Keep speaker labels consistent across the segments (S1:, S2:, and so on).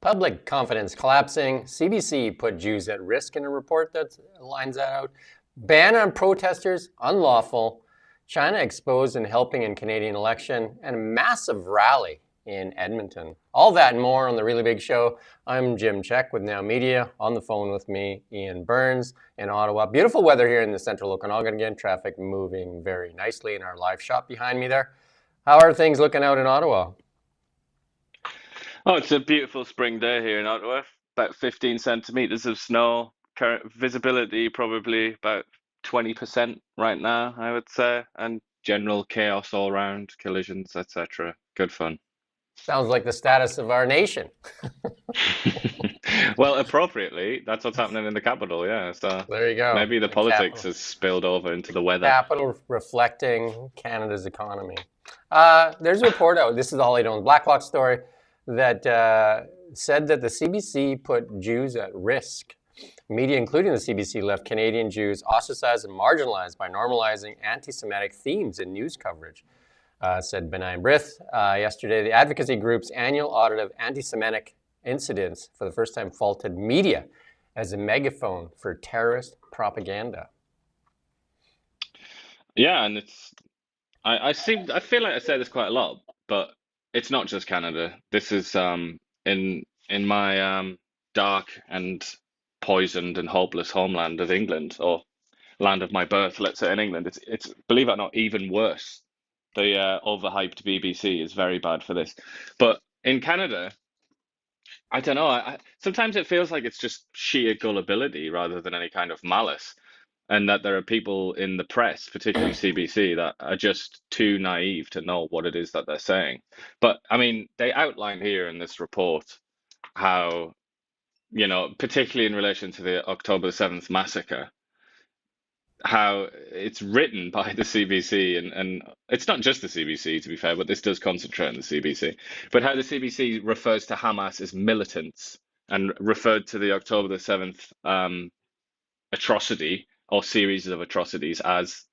S1: Public confidence collapsing. CBC put Jews at risk in a report that lines that out. Ban on protesters, unlawful. China exposed in helping in Canadian election. And a massive rally in Edmonton. All that and more on The Really Big Show. I'm Jim Check with Now Media. On the phone with me, Ian Burns in Ottawa. Beautiful weather here in the central Okanagan again. Traffic moving very nicely in our live shop behind me there. How are things looking out in Ottawa?
S2: Oh, it's a beautiful spring day here in Ottawa. About 15 centimeters of snow. Current visibility probably about 20% right now, I would say. And general chaos all around, collisions, etc. Good fun.
S1: Sounds like the status of our nation.
S2: Well, appropriately, that's what's happening in the capital, yeah. So
S1: There you go.
S2: maybe the
S1: The
S2: politics
S1: capital.
S2: has spilled over into the
S1: The
S2: weather.
S1: capital reflecting Canada's economy. There's a report out, this is all I know, Blacklock story, that said that the CBC put Jews at risk. Media, including the CBC, left Canadian Jews ostracized and marginalized by normalizing anti-Semitic themes in news coverage, said Benai Brith yesterday. The advocacy group's annual audit of anti-Semitic incidents for the first time faulted media as a megaphone for terrorist propaganda.
S2: Yeah, and I feel like I say this quite a lot, but it's not just Canada. This is in my dark and poisoned and hopeless homeland of England, or land of my birth, let's say in England. It's believe it or not, even worse. The overhyped BBC is very bad for this. But in Canada, I don't know. Sometimes it feels like it's just sheer gullibility rather than any kind of malice, and that there are people in the press, particularly CBC, that are just too naive to know what it is that they're saying. But I mean, they outline here in this report how, particularly in relation to the October 7th massacre, how it's written by the CBC, and it's not just the CBC, to be fair, but this does concentrate on the CBC, but how the CBC refers to Hamas as militants and referred to the October the 7th atrocity or series of atrocities as,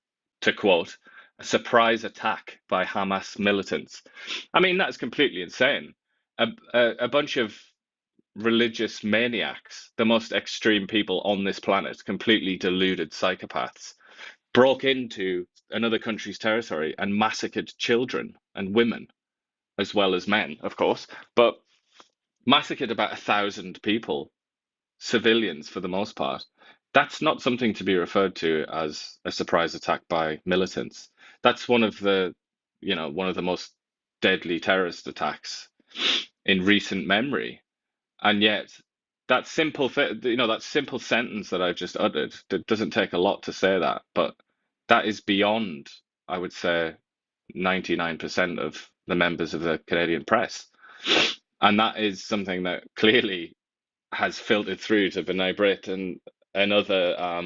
S2: to quote, a surprise attack by Hamas militants. I mean, that's completely insane. A bunch of religious maniacs, the most extreme people on this planet, completely deluded psychopaths, broke into another country's territory and massacred children and women, as well as men, of course, but massacred about 1,000 people, civilians for the most part. That's not something to be referred to as a surprise attack by militants. That's one of the most deadly terrorist attacks in recent memory. And yet, that simple sentence that I've just uttered, that doesn't take a lot to say that, but that is beyond, I would say, 99% of the members of the Canadian press. And that is something that clearly has filtered through to B'nai B'rith and other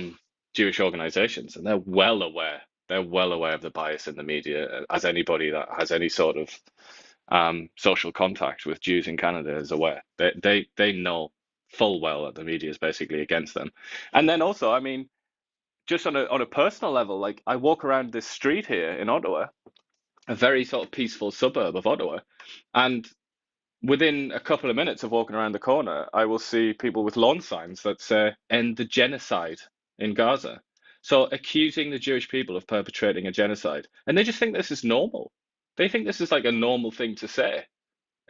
S2: Jewish organizations, and they're well aware. They're well aware of the bias in the media, as anybody that has any sort of social contact with Jews in Canada is aware. They know full well that the media is basically against them. And then also, I mean, just on a personal level, like I walk around this street here in Ottawa, a very sort of peaceful suburb of Ottawa, and within a couple of minutes of walking around the corner, I will see people with lawn signs that say "End the genocide in Gaza." So accusing the Jewish people of perpetrating a genocide, and they just think this is normal. They think this is like a normal thing to say.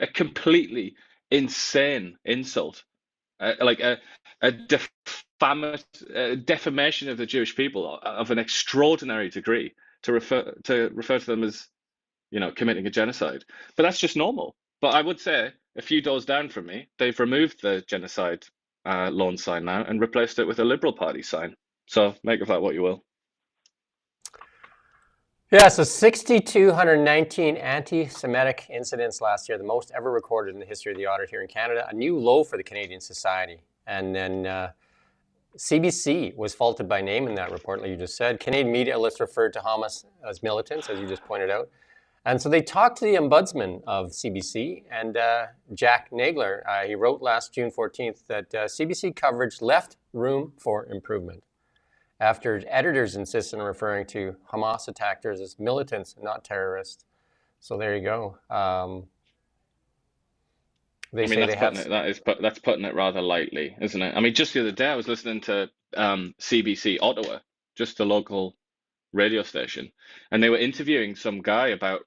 S2: A completely insane insult, like a defamation of the Jewish people of an extraordinary degree to refer to them as, committing a genocide. But that's just normal. But I would say a few doors down from me, they've removed the genocide lawn sign now and replaced it with a Liberal Party sign. So make of that what you will.
S1: Yeah, so 6,219 anti-Semitic incidents last year, the most ever recorded in the history of the audit here in Canada, a new low for the Canadian society. And then CBC was faulted by name in that report, like you just said. Canadian media outlets referred to Hamas as militants, as you just pointed out. And so they talked to the ombudsman of CBC, and Jack Nagler, he wrote last June 14th that CBC coverage left room for improvement after editors insisted on referring to Hamas attackers as militants, not terrorists. So there you go. They
S2: I mean,
S1: say they have.
S2: that's putting it rather lightly, isn't it? I mean, just the other day I was listening to CBC Ottawa, just the local radio station, and they were interviewing some guy about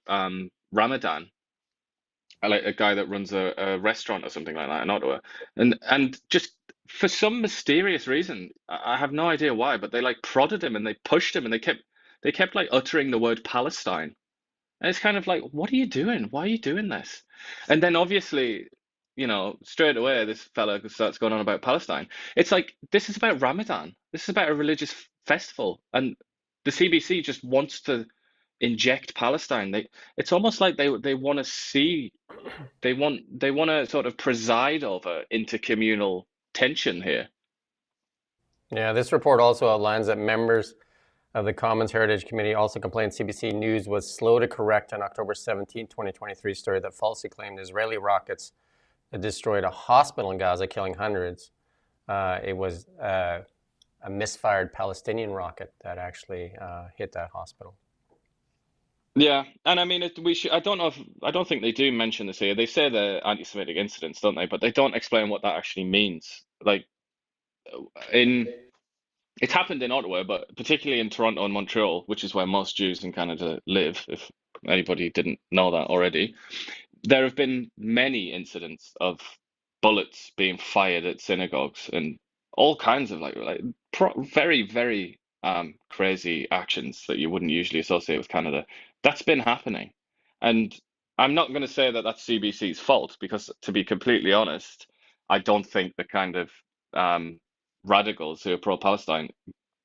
S2: Ramadan, like a guy that runs a restaurant or something like that in Ottawa, and just for some mysterious reason, I have no idea why, but they like prodded him and they pushed him and they kept like uttering the word Palestine. And it's kind of like, what are you doing? Why are you doing this? And then obviously, straight away, this fella starts going on about Palestine. It's like, this is about Ramadan. This is about a religious festival. And the CBC just wants to inject Palestine. It's almost like they want to see, they want to sort of preside over intercommunal tension here.
S1: Yeah, this report also outlines that members of the Commons Heritage Committee also complained CBC News was slow to correct an October 17, 2023 story that falsely claimed Israeli rockets had destroyed a hospital in Gaza, killing hundreds. It was a misfired Palestinian rocket that actually hit that hospital.
S2: Yeah, and I mean, I don't know if I don't think they do mention this here. They say the anti-Semitic incidents, don't they? But they don't explain what that actually means. Like in It's happened in Ottawa, but particularly in Toronto and Montreal, which is where most Jews in Canada live, if anybody didn't know that already. There have been many incidents of bullets being fired at synagogues and all kinds of very, very crazy actions that you wouldn't usually associate with Canada. That's been happening. And I'm not going to say that that's CBC's fault, because to be completely honest, I don't think the kind of radicals who are pro-Palestine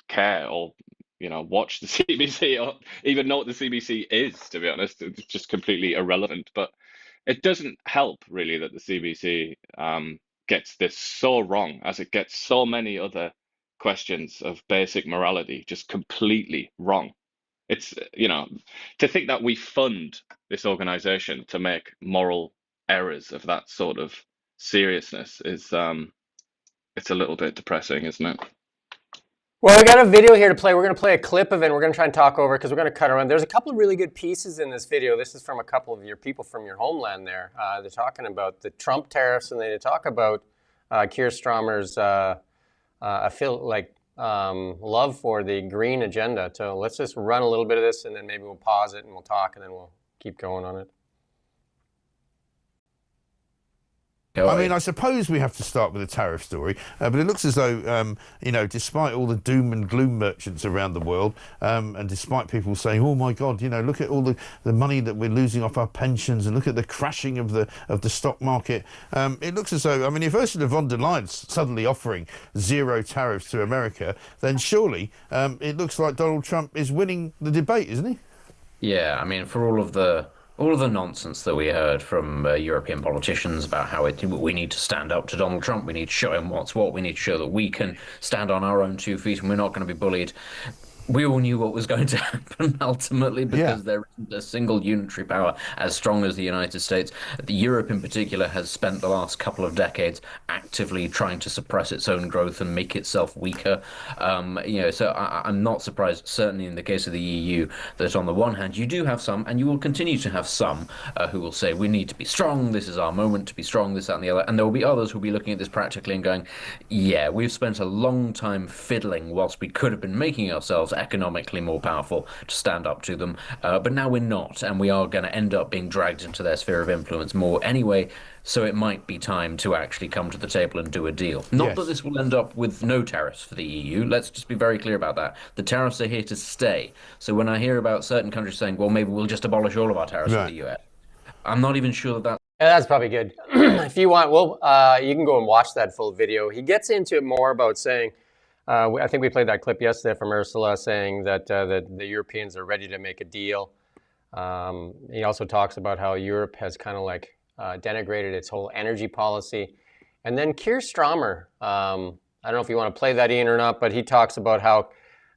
S2: care or watch the CBC or even know what the CBC is, to be honest. It's just completely irrelevant. But it doesn't help really that the CBC gets this so wrong, as it gets so many other questions of basic morality just completely wrong. It's, to think that we fund this organization to make moral errors of that sort of seriousness is it's a little bit depressing, isn't it?
S1: Well, we got a video here to play. We're going to play a clip of it. And we're going to try and talk over it because we're going to cut around. There's a couple of really good pieces in this video. This is from a couple of your people from your homeland there. They're talking about the Trump tariffs, and they talk about Keir Starmer's love for the green agenda. So let's just run a little bit of this, and then maybe we'll pause it and we'll talk, and then we'll keep going on it.
S3: I mean, I suppose we have to start with the tariff story, but it looks as though, despite all the doom and gloom merchants around the world, and despite people saying, "Oh my God, look at all the money that we're losing off our pensions, and look at the crashing of the stock market," it looks as though, I mean, if Ursula von der Leyen's suddenly offering zero tariffs to America, then surely it looks like Donald Trump is winning the debate, isn't he?
S4: Yeah, I mean, for all of the nonsense that we heard from European politicians about how we need to stand up to Donald Trump, we need to show him what's what, we need to show that we can stand on our own 2 feet and we're not going to be bullied. We all knew what was going to happen ultimately, because there isn't a single unitary power as strong as the United States. Europe in particular has spent the last couple of decades actively trying to suppress its own growth and make itself weaker. So I'm not surprised, certainly in the case of the EU, that on the one hand you do have some, and you will continue to have some, who will say we need to be strong, this is our moment to be strong, this, that and the other. And there will be others who will be looking at this practically and going, yeah, we've spent a long time fiddling whilst we could have been making ourselves economically more powerful to stand up to them, but now we're not, and we are going to end up being dragged into their sphere of influence more anyway, so it might be time to actually come to the table and do a deal. Not that this will end up with no tariffs for the EU, let's just be very clear about that. The tariffs are here to stay, so when I hear about certain countries saying, well, maybe we'll just abolish all of our tariffs with the US, I'm not even sure that
S1: that's probably good. If you want, you can go and watch that full video. He gets into it more about saying, I think we played that clip yesterday from Ursula saying that the Europeans are ready to make a deal. He also talks about how Europe has kind of denigrated its whole energy policy. And then Keir Starmer, I don't know if you want to play that, Ian, or not, but he talks about how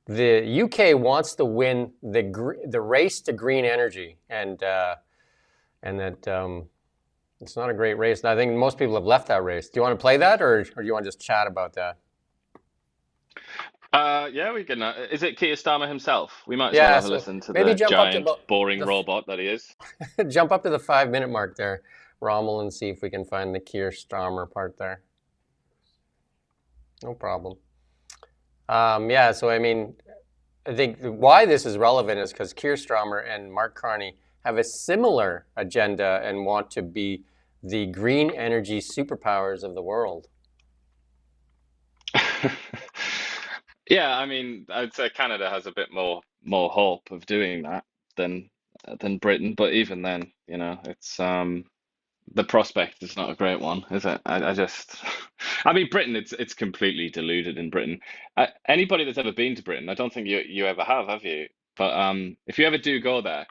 S1: the UK wants to win the race to green energy, and that it's not a great race. And I think most people have left that race. Do you want to play that, or do you want to just chat about that?
S2: Yeah, we can. Is it Keir Starmer himself? We might as well have a listen to the giant, boring robot that he is.
S1: Jump up to the 5-minute mark there. Rommel and see if we can find the Keir Starmer part there. No problem. Yeah, so I mean, I think why this is relevant is because Keir Starmer and Mark Carney have a similar agenda and want to be the green energy superpowers of the world.
S2: Yeah, I mean, I'd say Canada has a bit more hope of doing that than Britain, but even then, you know, it's the prospect is not a great one, is it? I just, I mean, Britain, it's completely deluded in Britain. Anybody that's ever been to Britain, I don't think you ever have you? But if you ever do go there,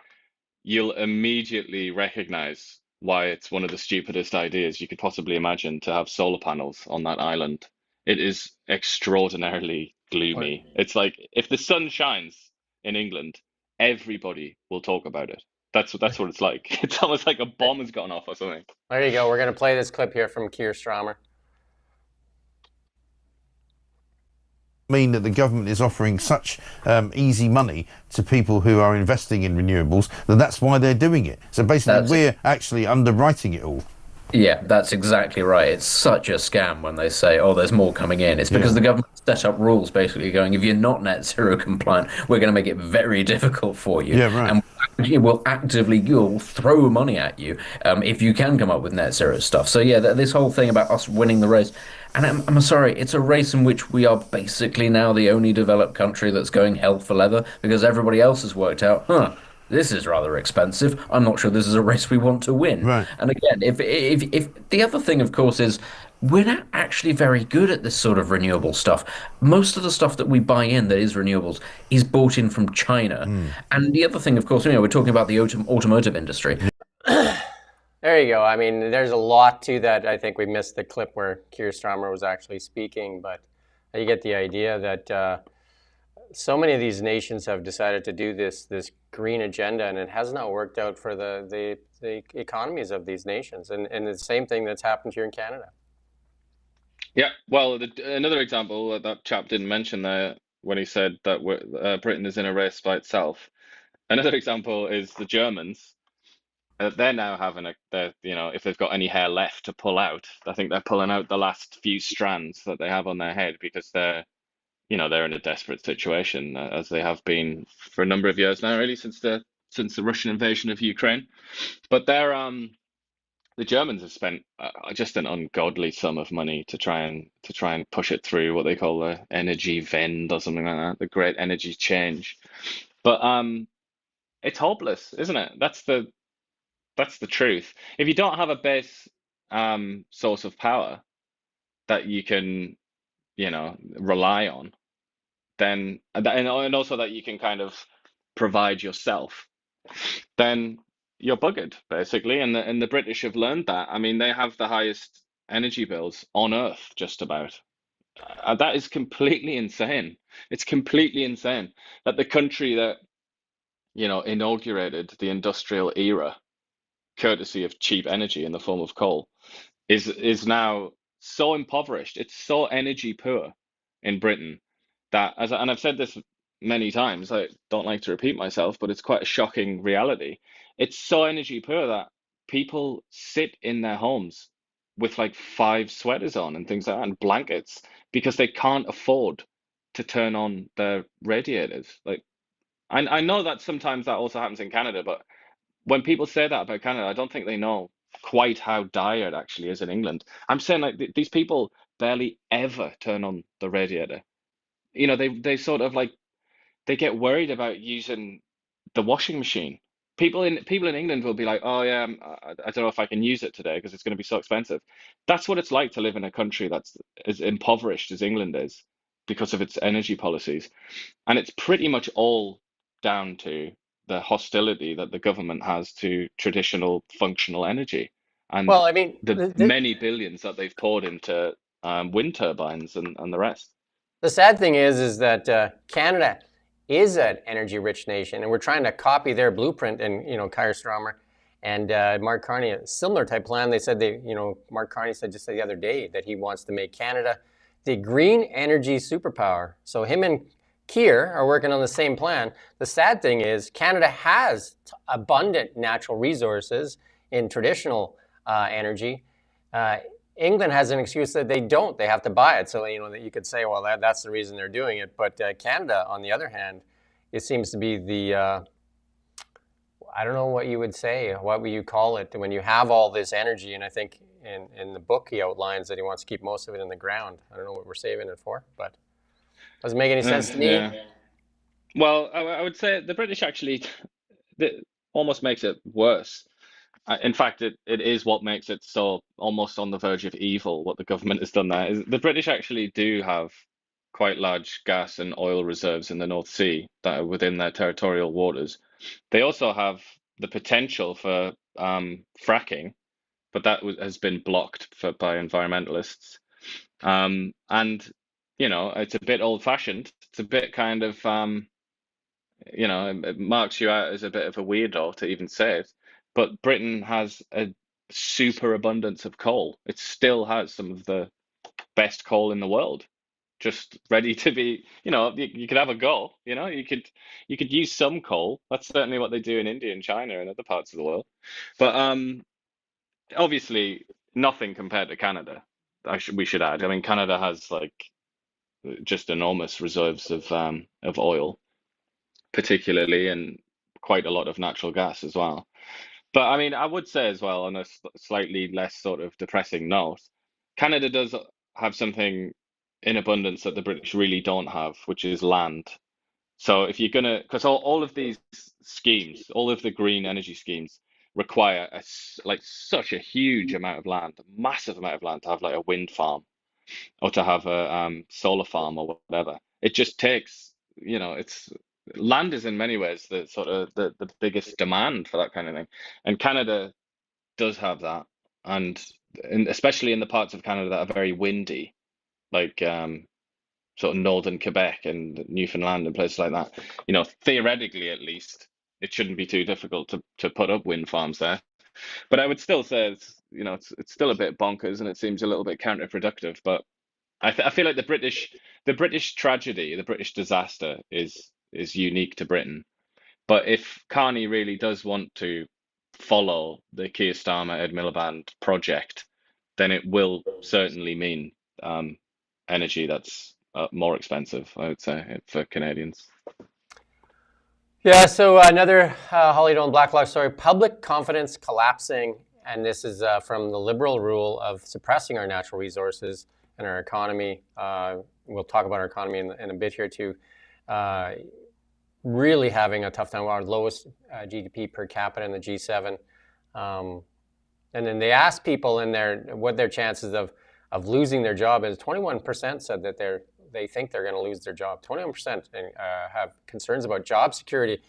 S2: you'll immediately recognize why it's one of the stupidest ideas you could possibly imagine to have solar panels on that island. It is extraordinarily gloomy. It's like if the sun shines in England, everybody will talk about it. That's what it's like. It's almost like a bomb has gone off or something.
S1: There you go. We're going to play this clip here from Keir Starmer.
S3: Mean that the government is offering such easy money to people who are investing in renewables, that's why they're doing it. So basically, we're actually underwriting it all.
S4: Yeah, that's exactly right. It's such a scam when they say, oh, there's more coming in. It's because the government set up rules basically going, if you're not net zero compliant, we're going to make it very difficult for you.
S3: Yeah, right.
S4: And we'll you'll throw money at you if you can come up with net zero stuff. So yeah, this whole thing about us winning the race, and I'm sorry, it's a race in which we are basically now the only developed country that's going hell for leather because everybody else has worked out, this is rather expensive. I'm not sure this is a race we want to win.
S3: Right.
S4: And again, if the other thing, of course, is we're not actually very good at this sort of renewable stuff. Most of the stuff that we buy in that is renewables is bought in from China. And the other thing, of course, we're talking about the automotive industry.
S1: There you go. I mean, there's a lot to that. I think we missed the clip where Keir Starmer was actually speaking, but you get the idea that so many of these nations have decided to do this green agenda, and it has not worked out for the economies of these nations. And the same thing that's happened here in Canada.
S2: Yeah, well, another example that chap didn't mention there when he said that Britain is in a race by itself. Another example is the Germans. They're now having if they've got any hair left to pull out, I think they're pulling out the last few strands that they have on their head because they're in a desperate situation, as they have been for a number of years now, really since the Russian invasion of Ukraine. But the Germans have spent just an ungodly sum of money to try and push it through what they call the Energiewende or something like that, the Great Energy Change. But it's hopeless, isn't it? That's the truth. If you don't have a base source of power that you can rely on, then and also that you can kind of provide yourself, then you're buggered basically. And the British have learned that. I mean, they have the highest energy bills on earth, just about. That is completely insane. It's completely insane that the country that inaugurated the industrial era, courtesy of cheap energy in the form of coal, is now so impoverished. It's so energy poor in Britain that, and I've said this many times, I don't like to repeat myself, but it's quite a shocking reality. It's so energy poor that people sit in their homes with like 5 sweaters on and things like that and blankets because they can't afford to turn on their radiators. Like, I know that sometimes that also happens in Canada, but when people say that about Canada, I don't think they know quite how dire it actually is in England. I'm saying like these people barely ever turn on the radiator. They sort of like they get worried about using the washing machine. People in England will be like, oh yeah, I don't know if I can use it today because it's going to be so expensive. That's what it's like to live in a country that's as impoverished as England is because of its energy policies, and it's pretty much all down to the hostility that the government has to traditional functional energy and
S1: Well, I mean,
S2: the many billions that they've poured into wind turbines and the rest.
S1: The sad thing is that Canada is an energy-rich nation, and we're trying to copy their blueprint. And Keir Starmer and Mark Carney, a similar type plan. They said Mark Carney said just the other day that he wants to make Canada the green energy superpower. So him and Keir are working on the same plan. The sad thing is Canada has abundant natural resources in traditional energy. England has an excuse that they don't. They have to buy it. So, that you could say, well, that's the reason they're doing it. But Canada, on the other hand, it seems to be the, I don't know what you would say, what would you call it, when you have all this energy. And I think in the book he outlines that he wants to keep most of it in the ground. I don't know what we're saving it for, but doesn't make any sense to me.
S2: Yeah. Well, I would say the British actually almost makes it worse. In fact, it is what makes it so almost on the verge of evil, what the government has done there. Is the British actually do have quite large gas and oil reserves in the North Sea that are within their territorial waters. They also have the potential for fracking, but that has been blocked by environmentalists. And, it's a bit old-fashioned. It's a bit kind of, it marks you out as a bit of a weirdo to even say it. But Britain has a super abundance of coal. It still has some of the best coal in the world, just ready to be, you could have a go, you could use some coal. That's certainly what they do in India and China and other parts of the world. But obviously nothing compared to Canada. We should add. I mean, Canada has just enormous reserves of oil, particularly, and quite a lot of natural gas as well. But I mean, I would say as well, on a slightly less sort of depressing note, Canada does have something in abundance that the British really don't have, which is land. So if you're gonna, because all of these schemes, all of the green energy schemes require such a huge amount of land, a massive amount of land to have like a wind farm or to have a solar farm or whatever. It just takes, it's land is in many ways the sort of the biggest demand for that kind of thing. And Canada does have that. And especially in the parts of Canada that are very windy, like sort of northern Quebec and Newfoundland and places like that, theoretically at least, it shouldn't be too difficult to put up wind farms there. But I would still say it's still a bit bonkers and it seems a little bit counterproductive. But I feel like the British tragedy, the British disaster is unique to Britain. But if Carney really does want to follow the Keir Starmer Ed Miliband project, then it will certainly mean energy that's more expensive, I would say, for Canadians.
S1: Yeah, so another Holly Dolan Blacklock story, public confidence collapsing, and this is from the Liberal rule of suppressing our natural resources and our economy. We'll talk about our economy in a bit here too. Really having a tough time, our lowest GDP per capita in the G7. And then they asked people what their chances of losing their job is. 21% said that they think they're going to lose their job. 21% have concerns about job security.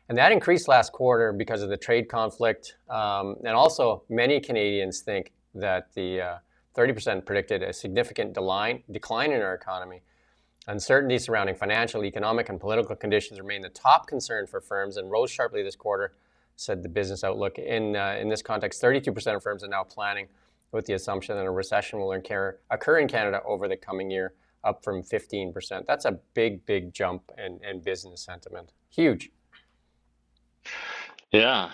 S1: And that increased last quarter because of the trade conflict. And also many Canadians think that the 30% predicted a significant decline in our economy. Uncertainty surrounding financial, economic, and political conditions remain the top concern for firms and rose sharply this quarter, said the Business Outlook. In this context, 32% of firms are now planning with the assumption that a recession will occur in Canada over the coming year, up from 15%. That's a big, big jump in business sentiment. Huge.
S2: Yeah.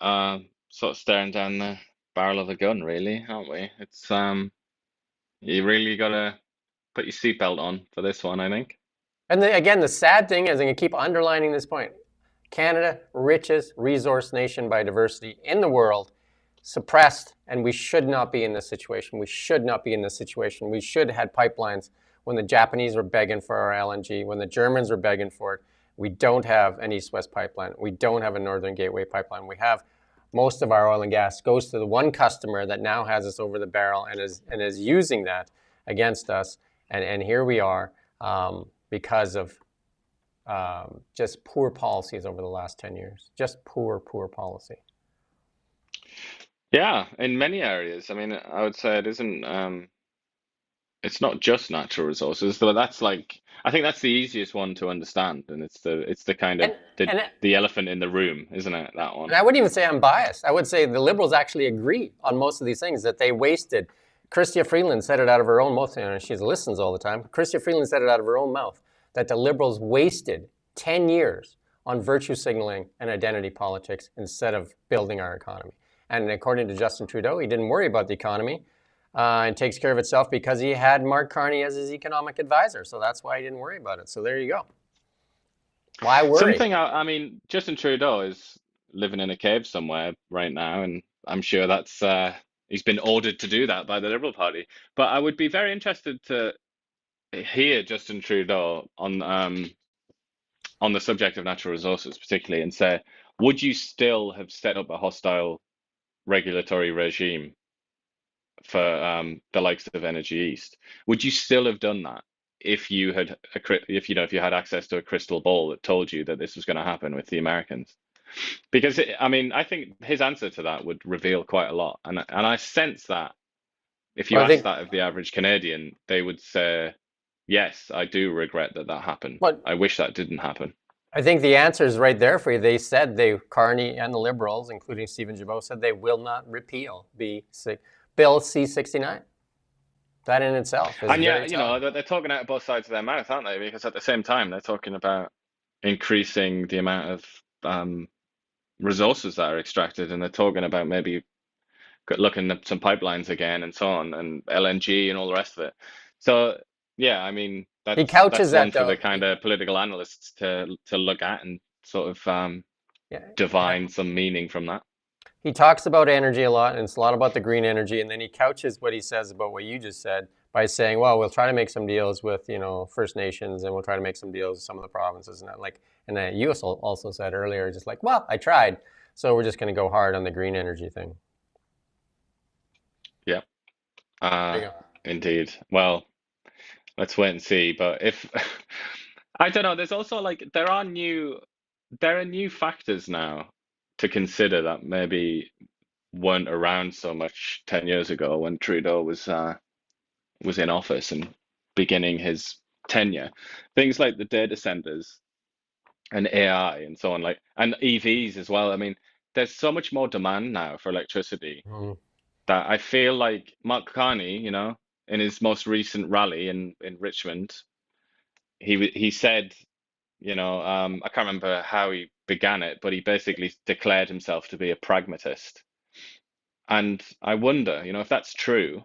S2: Sort of staring down the barrel of a gun, really, aren't we? It's you really gotta put your seatbelt on for this one, I think.
S1: And again, the sad thing is, I'm going to keep underlining this point, Canada, richest resource nation by diversity in the world, suppressed, and we should not be in this situation. We should not be in this situation. We should have had pipelines when the Japanese were begging for our LNG, when the Germans were begging for it. We don't have an East-West pipeline. We don't have a Northern Gateway pipeline. We have most of our oil and gas goes to the one customer that now has us over the barrel and is using that against us. And here we are because of just poor policies over the last 10 years. Just poor policy.
S2: Yeah, in many areas. I mean, I would say it isn't, it's not just natural resources, but I think that's the easiest one to understand. And it's the kind of the elephant in the room, isn't it? That one.
S1: And I wouldn't even say I'm biased. I would say the Liberals actually agree on most of these things, that they wasted. Chrystia Freeland said it out of her own mouth. She listens all the time. Chrystia Freeland said it out of her own mouth, that the Liberals wasted 10 years on virtue signaling and identity politics instead of building our economy. And according to Justin Trudeau, he didn't worry about the economy and takes care of itself because he had Mark Carney as his economic advisor. So that's why he didn't worry about it. So there you go. Why worry?
S2: I mean, Justin Trudeau is living in a cave somewhere right now, and I'm sure that's he's been ordered to do that by the Liberal Party. But I would be very interested to hear Justin Trudeau on the subject of natural resources, particularly, and say, would you still have set up a hostile regulatory regime for the likes of Energy East? Would you still have done that if you had if you had access to a crystal ball that told you that this was going to happen with the Americans? Because I mean, I think his answer to that would reveal quite a lot, and I sense that if you ask that of the average Canadian, they would say, yes, I do regret that happened. I wish that didn't happen.
S1: I think the answer is right there for you. They said Carney and the Liberals, including Stephen Gibault, said they will not repeal Bill C-69. That in itself is
S2: and yeah, you know, they're talking out of both sides of their mouth, aren't they? Because at the same time, they're talking about increasing the amount of resources that are extracted, and they're talking about maybe looking at some pipelines again and so on, and LNG and all the rest of it. So yeah, I mean, that's one for the kind of political analysts to look at and sort of divine some meaning from that.
S1: He talks about energy a lot, and it's a lot about the green energy, and then he couches what he says about what you just said by saying, well, we'll try to make some deals with, you know, First Nations, and we'll try to make some deals with some of the provinces, and that, like, and then you also said earlier, just like, well, I tried, so we're just going to go hard on the green energy thing.
S2: Yeah, indeed. Well, let's wait and see. But if I don't know, there's also like there are new factors now to consider that maybe weren't around so much 10 years ago when Trudeau was in office and beginning his tenure. Things like the data centers and AI and so on, like, and EVs as well. I mean, there's so much more demand now for electricity that I feel like Mark Carney, you know, in his most recent rally in Richmond, he said, you know, I can't remember how he began it, but he basically declared himself to be a pragmatist. And I wonder, you know, if that's true,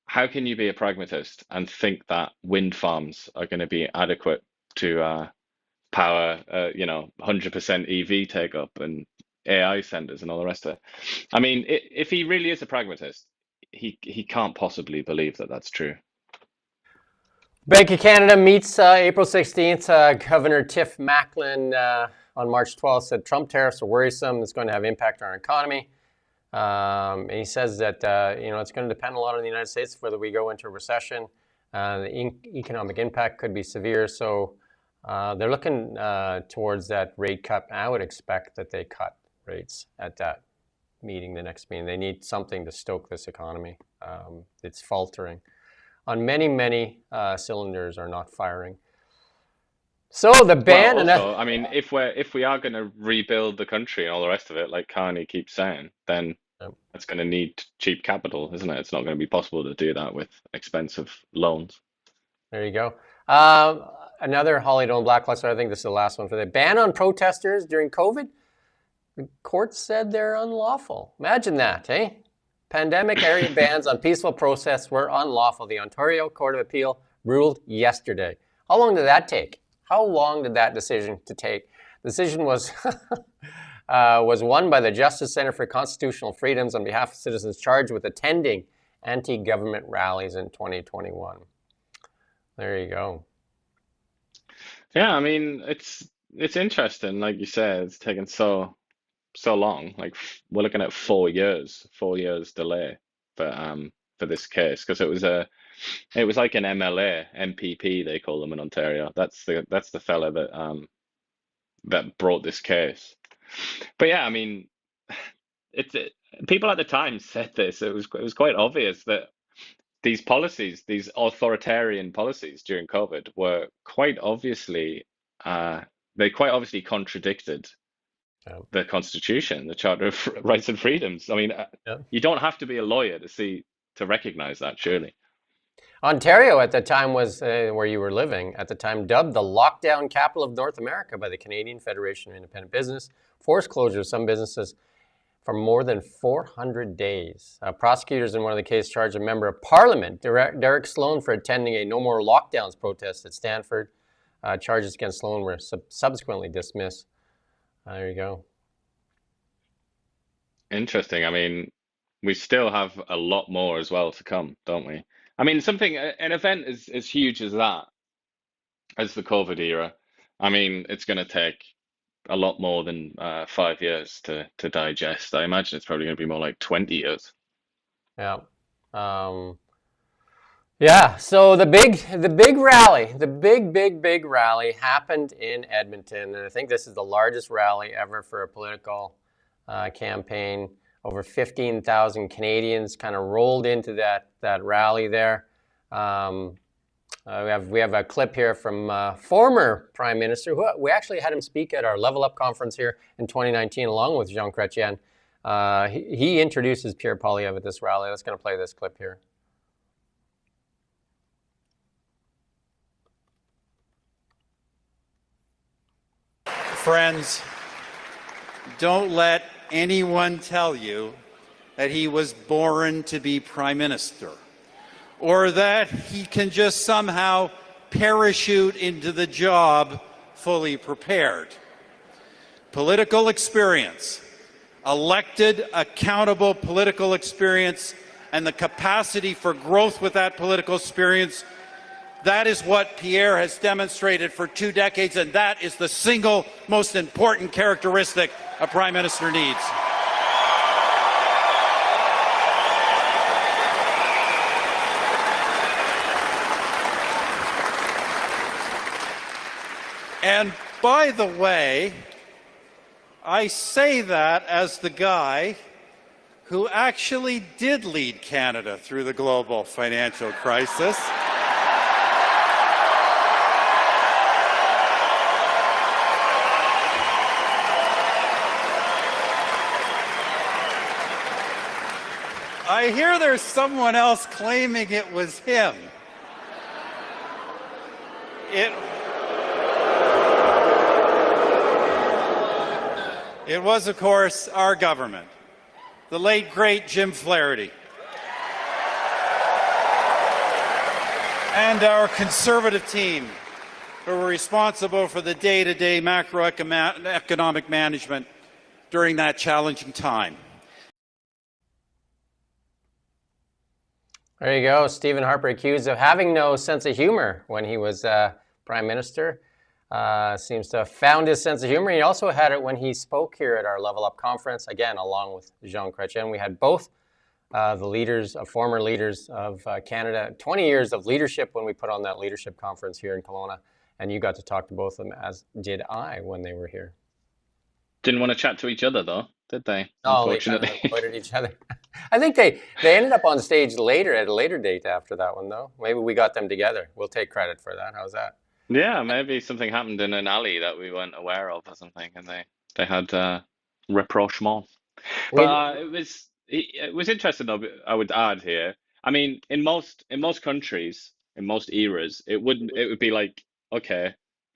S2: how can you be a pragmatist and think that wind farms are going to be adequate to power, you know, 100% EV take up and AI centers and all the rest of it? I mean, if he really is a pragmatist, he can't possibly believe that that's true.
S1: Bank of Canada meets April 16th. Governor Tiff Macklin on March 12th said Trump tariffs are worrisome. It's going to have impact on our economy. And he says that you know, it's going to depend a lot on the United States whether we go into a recession. The economic impact could be severe. So they're looking towards that rate cut. I would expect that they cut rates at that meeting, the next meeting. They need something to stoke this economy. It's faltering. On many cylinders are not firing. So the ban.
S2: Well, also, I mean, if we are going to rebuild the country and all the rest of it, like Carney keeps saying, then it's going to need cheap capital, isn't it? It's not going to be possible to do that with expensive loans.
S1: There you go. Another Holly Dolan Blackluster. I think this is the last one for the ban on protesters during COVID. The court said they're unlawful. Imagine that, eh? Pandemic area bans on peaceful protests were unlawful. The Ontario Court of Appeal ruled yesterday. How long did that take? How long did that decision take? The decision was was won by the Justice Center for Constitutional Freedoms on behalf of citizens charged with attending anti-government rallies in 2021. There you go.
S2: Yeah, I mean, it's interesting, like you said, it's taken so long. Like we're looking at 4 years delay for this case, because it was like an MLA, MPP they call them in Ontario. That's the fella that brought this case. But yeah, I mean, people at the time said this. It was quite obvious that these policies, these authoritarian policies during COVID, were quite obviously contradicted the Constitution, the Charter of Rights and Freedoms. I mean, you don't have to be a lawyer to recognize that, surely.
S1: Ontario at the time was, where you were living, at the time dubbed the lockdown capital of North America by the Canadian Federation of Independent Business, forced closure of some businesses, for more than 400 days. Prosecutors in one of the cases charged a member of Parliament, Derek Sloan, for attending a No More Lockdowns protest at Stanford. Charges against Sloan were subsequently dismissed. There you go.
S2: Interesting. I mean, we still have a lot more as well to come, don't we? I mean, an event as huge as that, as the COVID era, I mean, it's going to take a lot more than 5 years to digest. I imagine it's probably going to be more like 20 years.
S1: Yeah. Yeah, so the big rally, the big rally happened in Edmonton, and I think this is the largest rally ever for a political campaign. Over 15,000 Canadians kind of rolled into that rally there. We have a clip here from former Prime Minister, who we actually had him speak at our Level Up conference here in 2019, along with Jean Chrétien. He introduces Pierre Poilievre at this rally. Let's going to play this clip here.
S5: Friends, don't let anyone tell you that he was born to be Prime Minister, or that he can just somehow parachute into the job fully prepared. Political experience, elected, accountable political experience, and the capacity for growth with that political experience, that is what Pierre has demonstrated for 2 decades, and that is the single most important characteristic a Prime Minister needs. And by the way, I say that as the guy who actually did lead Canada through the global financial crisis. I hear there's someone else claiming it was him. It was, of course, our government, the late, great Jim Flaherty, and our Conservative team who were responsible for the day-to-day macroeconomic management during that challenging time.
S1: There you go. Stephen Harper accused of having no sense of humor when he was Prime Minister. Seems to have found his sense of humor. He also had it when he spoke here at our Level Up conference, again, along with Jean Chrétien. We had both the leaders, former leaders of Canada, 20 years of leadership when we put on that leadership conference here in Kelowna. And you got to talk to both of them, as did I when they were here.
S2: Didn't want to chat to each other, though, did they?
S1: Oh, unfortunately. They kind of avoided each other. I think they ended up on stage later, at a later date after that one, though. Maybe we got them together. We'll take credit for that. How's that?
S2: Yeah, maybe something happened in an alley that we weren't aware of or something, and they had rapprochement. But it was interesting, though, I would add here. I mean, in most countries, in most eras, it would be like, okay,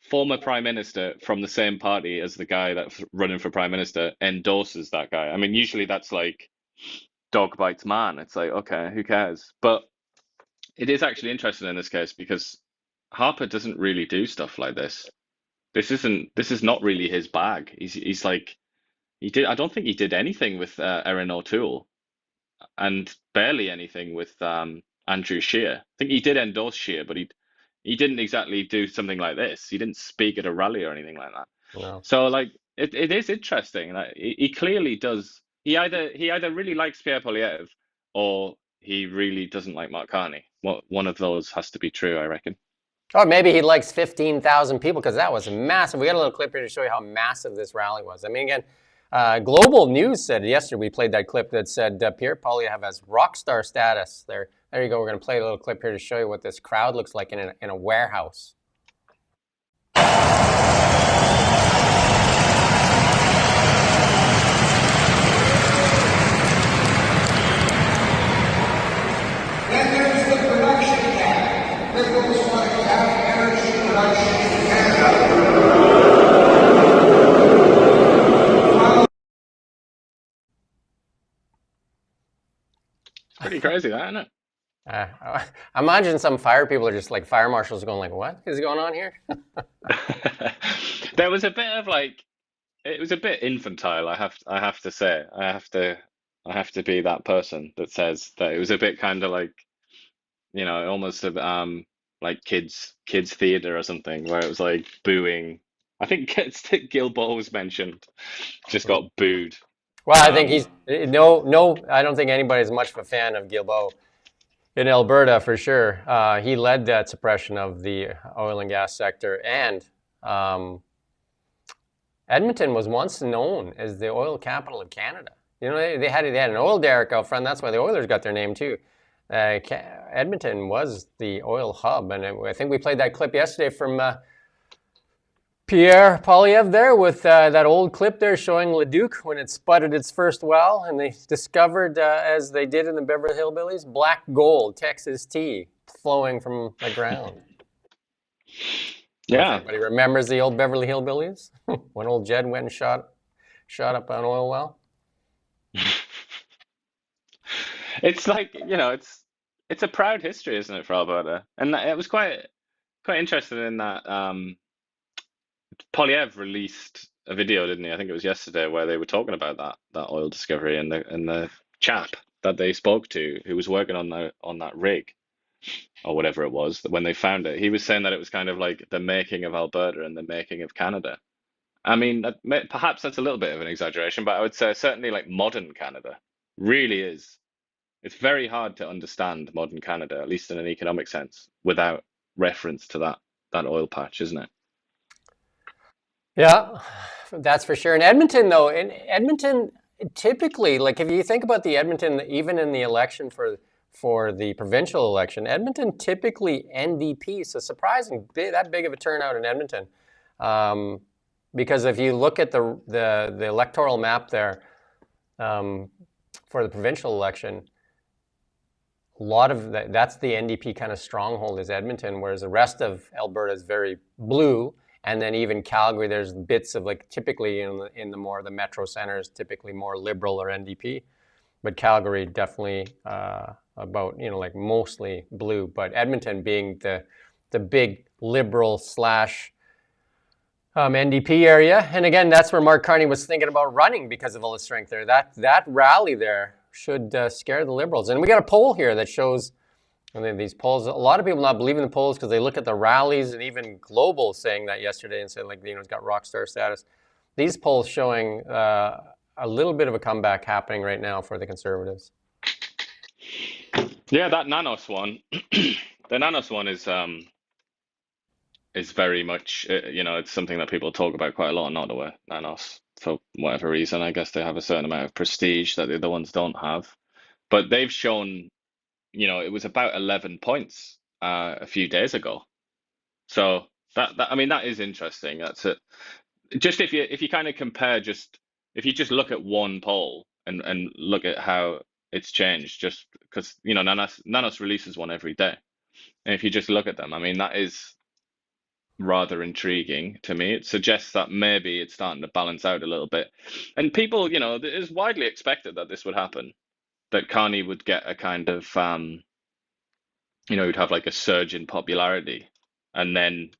S2: former Prime Minister from the same party as the guy that's running for Prime Minister endorses that guy. I mean, usually that's like dog bites man. It's like, okay, who cares? But it is actually interesting in this case because Harper doesn't really do stuff like this. This is not really his bag. He's like, I don't think he did anything with Erin O'Toole, and barely anything with Andrew Scheer. I think he did endorse Scheer, but he didn't exactly do something like this. He didn't speak at a rally or anything like that.
S1: No.
S2: So like it is interesting. Like he clearly does. He either really likes Pierre Poilievre or he really doesn't like Mark Carney. One of those has to be true, I reckon.
S1: Or maybe he likes 15,000 people, because that was massive. We got a little clip here to show you how massive this rally was. I mean, again, Global News said yesterday, we played that clip that said Pierre Poilievre has rock star status. There you go. We're going to play a little clip here to show you what this crowd looks like in a warehouse.
S2: pretty crazy, that, isn't it?
S1: I imagine some fire people are just like fire marshals going like, what is going on here?
S2: There was a bit of like, it was a bit infantile. I have to say, I have to be that person that says that it was a bit kind of like, almost like kids theater or something, where it was like booing. I think it's Gilbo was mentioned, just got booed.
S1: Well, I think he's no. I don't think anybody's much of a fan of Gilbo in Alberta for sure. He led that suppression of the oil and gas sector, and Edmonton was once known as the oil capital of Canada. They had an oil derrick out front. That's why the Oilers got their name too. Edmonton was the oil hub, and I think we played that clip yesterday from Pierre Poilievre there with that old clip there showing Leduc when it sputted its first well, and they discovered, as they did in the Beverly Hillbillies, black gold, Texas tea, flowing from the ground.
S2: Yeah.
S1: Everybody remembers the old Beverly Hillbillies when old Jed went and shot up an oil well.
S2: It's like, it's a proud history, isn't it, for Alberta? And it was quite interesting in that Poilievre released a video, didn't he? I think it was yesterday, where they were talking about that oil discovery, and the chap that they spoke to who was working on that rig or whatever it was, when they found it, he was saying that it was kind of like the making of Alberta and the making of Canada. I mean, perhaps that's a little bit of an exaggeration, but I would say certainly like modern Canada really is. It's very hard to understand modern Canada, at least in an economic sense, without reference to that oil patch, isn't it?
S1: Yeah, that's for sure. In Edmonton, though, typically, like if you think about the Edmonton, even in the election for the provincial election, Edmonton typically NDP. So surprising that big of a turnout in Edmonton, because if you look at the electoral map there for the provincial election, a lot of that's the NDP kind of stronghold is Edmonton, whereas the rest of Alberta is very blue. And then even Calgary, there's bits of like typically in the more the metro centers, typically more Liberal or NDP, but Calgary definitely about like mostly blue. But Edmonton being the big Liberal / NDP area, and again that's where Mark Carney was thinking about running because of all the strength there. That rally there should scare the Liberals. And we got a poll here that shows. And then these polls, a lot of people not believe in the polls because they look at the rallies, and even Global saying that yesterday and said it's got rock star status. These polls showing a little bit of a comeback happening right now for the Conservatives.
S2: Yeah, that Nanos one, the Nanos one is very much it's something that people talk about quite a lot in Ottawa. Nanos, for whatever reason, I guess they have a certain amount of prestige that the other ones don't have, but they've shown. It was about 11 points a few days ago. So that is interesting. That's it. Just if you kind of compare, if you just look at one poll and look at how it's changed, just because Nanos releases one every day, and if you just look at them, that is rather intriguing to me. It suggests that maybe it's starting to balance out a little bit, and people, it is widely expected that this would happen. That Carney would get a kind of, he'd have like a surge in popularity. And then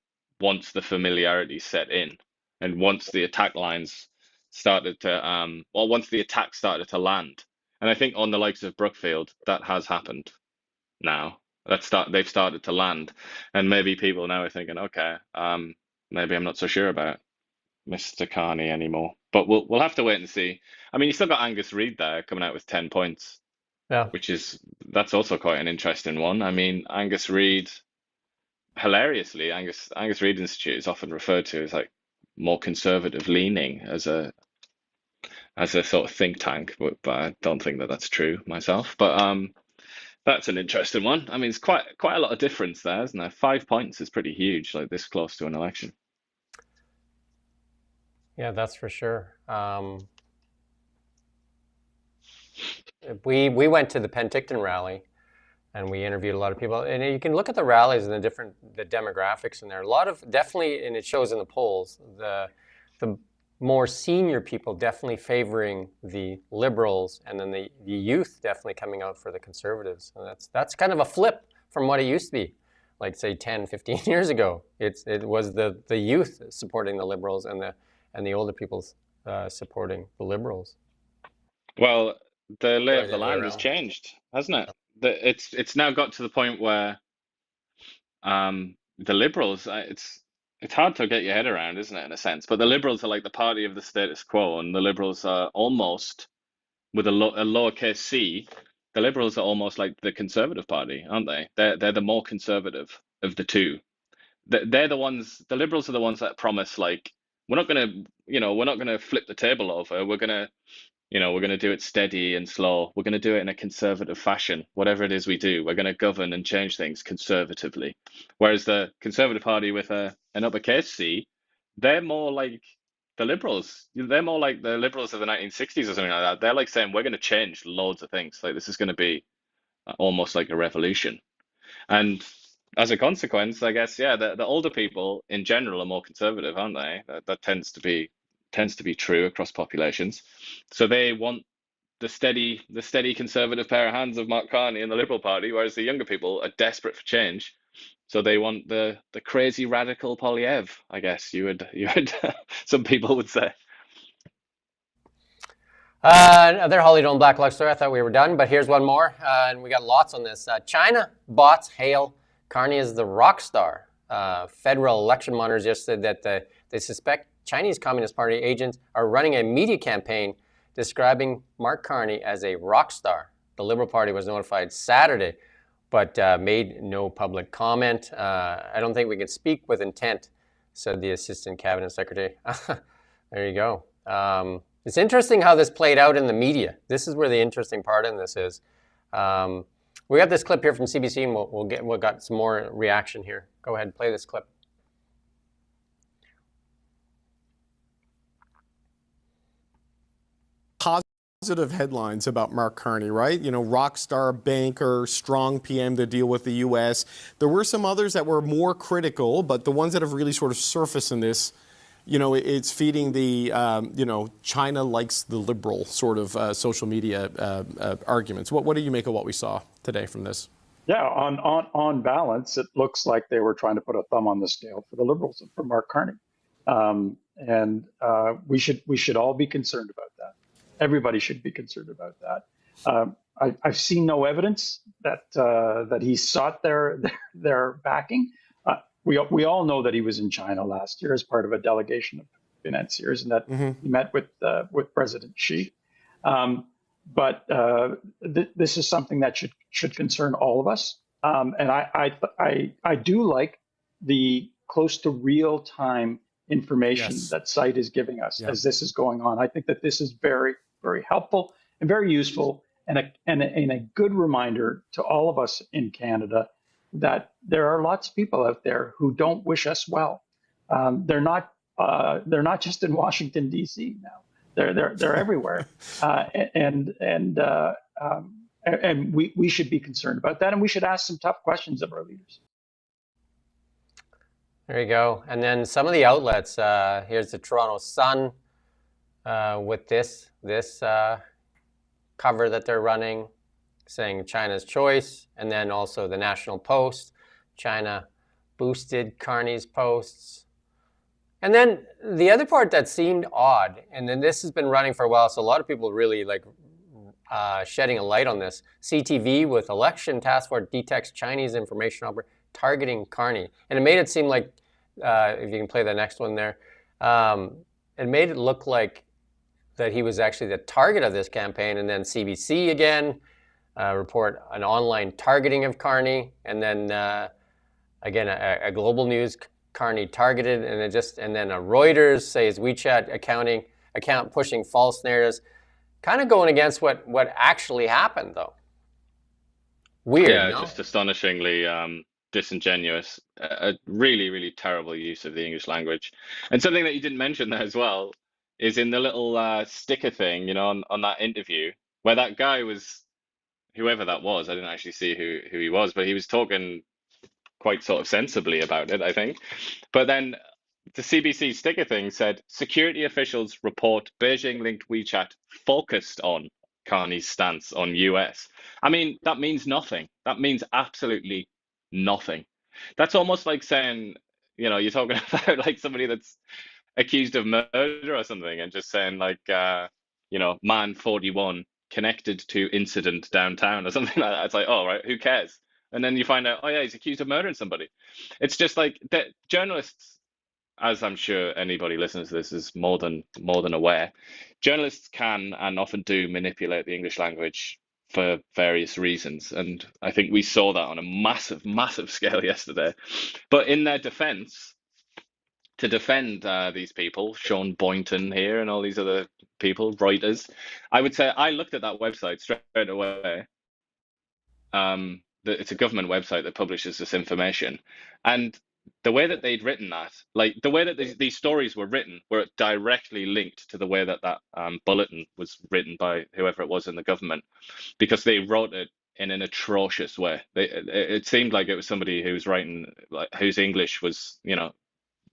S2: once the familiarity set in, and once the attack lines started to, once the attack started to land, and I think on the likes of Brookfield, that has happened now. They've started to land. And maybe people now are thinking, okay, maybe I'm not so sure about Mr. Carney anymore. But we'll have to wait and see. You still got Angus Reid there coming out with 10 points.
S1: Yeah.
S2: That's also quite an interesting one. Angus Reid, hilariously, Angus Reid Institute is often referred to as like more conservative leaning as a sort of think tank, but I don't think that that's true myself. But that's an interesting one. It's quite a lot of difference there, isn't there? 5 points is pretty huge, like this close to an election.
S1: Yeah, that's for sure. We went to the Penticton rally, and we interviewed a lot of people. And you can look at the rallies and the demographics in there. A lot of definitely, and it shows in the polls, the more senior people definitely favoring the Liberals, and then the youth definitely coming out for the Conservatives. And that's kind of a flip from what it used to be, like say 10, 15 years ago. It was the youth supporting the Liberals and the older people supporting the Liberals.
S2: Well, the lay
S1: Sorry,
S2: of
S1: the
S2: the
S1: other way
S2: land has
S1: around.
S2: changed, hasn't it? It's now got to the point where the Liberals, it's hard to get your head around, isn't it, in a sense? But the Liberals are like the party of the status quo, and the Liberals are almost, with a lowercase c, the Liberals are almost like the Conservative Party, aren't they? They're the more conservative of the two. They're the ones. The Liberals are the ones that promise, like, we're not gonna flip the table over. We're going to do it steady and slow. We're going to do it in a conservative fashion. Whatever it is we do, we're going to govern and change things conservatively. Whereas the Conservative Party with an uppercase C, they're more like the Liberals. They're more like the Liberals of the 1960s or something like that. They're like saying, we're going to change loads of things. Like, this is going to be almost like a revolution. And as a consequence, I guess, yeah, the older people in general are more conservative, aren't they? That tends to be true across populations. So they want the steady conservative pair of hands of Mark Carney and the Liberal Party, whereas the younger people are desperate for change. So they want the crazy radical Poilievre, I guess you would some people would say.
S1: Another Holly Dome Black Luck story. I thought we were done, but here's one more, and we got lots on this. China bots hail Carney as the rock star. Federal election monitors just said that they suspect Chinese Communist Party agents are running a media campaign describing Mark Carney as a rock star. The Liberal Party was notified Saturday, but made no public comment. I don't think we can speak with intent, said the Assistant Cabinet Secretary. There you go. It's interesting how this played out in the media. This is where the interesting part in this is. We got this clip here from CBC, and we'll got some more reaction here. Go ahead, play this clip.
S6: Positive headlines about Mark Carney, right? Rock star, banker, strong PM to deal with the U.S. There were some others that were more critical, but the ones that have really sort of surfaced in this, it's feeding the, China likes the liberal sort of social media arguments. What do you make of what we saw today from this?
S7: Yeah, on balance, it looks like they were trying to put a thumb on the scale for the Liberals and for Mark Carney, and we should all be concerned about that. Everybody should be concerned about that. I've seen no evidence that he sought their backing. We all know that he was in China last year as part of a delegation of financiers, and that he met with President Xi. But this is something that should concern all of us. And I do like the close to real time information that site is giving us as this is going on. I think that this is very, very helpful and very useful, and a good reminder to all of us in Canada that there are lots of people out there who don't wish us well. They're not just in Washington D.C. now. They're everywhere, and we should be concerned about that, and we should ask some tough questions of our leaders.
S1: There you go. And then some of the outlets. Here's the Toronto Sun with this cover that they're running, saying China's choice, and then also the National Post. China boosted Carney's posts. And then the other part that seemed odd, and then this has been running for a while, so a lot of people really shedding a light on this. CTV with election task force detects Chinese information operator targeting Carney. And it made it seem like, if you can play the next one there, it made it look like that he was actually the target of this campaign. And then CBC again report an online targeting of Carney. And then again, a global news Carney targeted, and then a Reuters says WeChat account pushing false narratives, kind of going against what actually happened though. Weird.
S2: Yeah,
S1: no?
S2: just astonishingly disingenuous. A really, really terrible use of the English language. And something that you didn't mention there as well is in the little sticker thing, on that interview, where that guy was, whoever that was, I didn't actually see who he was, but he was talking quite sort of sensibly about it, I think. But then the CBC sticker thing said security officials report Beijing-linked WeChat focused on Carney's stance on US. I mean, that means nothing. That means absolutely nothing. That's almost like saying, you're talking about like somebody that's accused of murder or something, and just saying like, man 41 connected to incident downtown or something like that. It's like, oh, right, who cares? And then you find out, oh yeah, he's accused of murdering somebody. It's just like that journalists, as I'm sure anybody listening to this is more than aware, journalists can and often do manipulate the English language for various reasons, and I think we saw that on a massive scale yesterday. But in their defense, to defend these people, Sean Boynton here and all these other people, writers, I would say I looked at that website straight away. It's a government website that publishes this information, and the way that they'd written that, like the way that these stories were written, were directly linked to the way that bulletin was written by whoever it was in the government, because they wrote it in an atrocious way. It seemed like it was somebody who was writing, like, whose English was,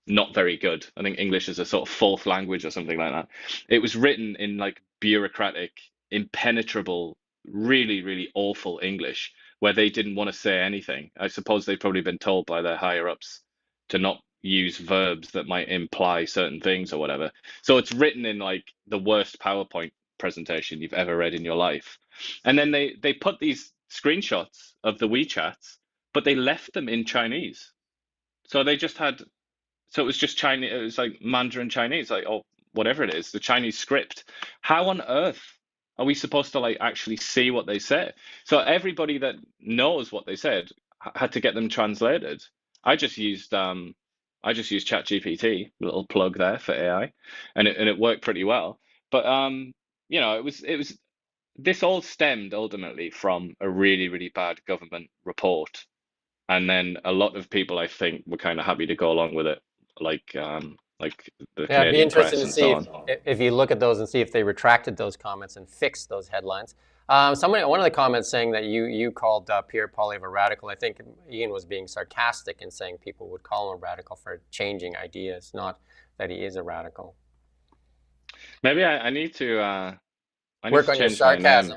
S2: not very good. I think English is a sort of fourth language or something like that. It was written in like bureaucratic, impenetrable, really awful English, where they didn't want to say anything. I suppose they've probably been told by their higher ups to not use verbs that might imply certain things or whatever. So it's written in like the worst PowerPoint presentation you've ever read in your life. And then they put these screenshots of the WeChats, but they left them in Chinese. So they just had, so it was just Chinese, it was like Mandarin Chinese, like, or whatever it is, the Chinese script. How on earth are we supposed to like actually see what they say? So everybody that knows what they said had to get them translated. I just used ChatGPT, a little plug there for AI, and it worked pretty well. But it was this all stemmed ultimately from a really bad government report, and then a lot of people, I think, were kind of happy to go along with it, like the
S1: Yeah, it'd be
S2: Canadian press
S1: interesting to
S2: and
S1: see
S2: so on.
S1: if you look at those and see if they retracted those comments and fixed those headlines. One of the comments saying that you called Pierre Poilievre a radical. I think Ian was being sarcastic in saying people would call him a radical for changing ideas, not that he is a radical.
S2: Maybe I need to
S1: Work on your
S2: change my name.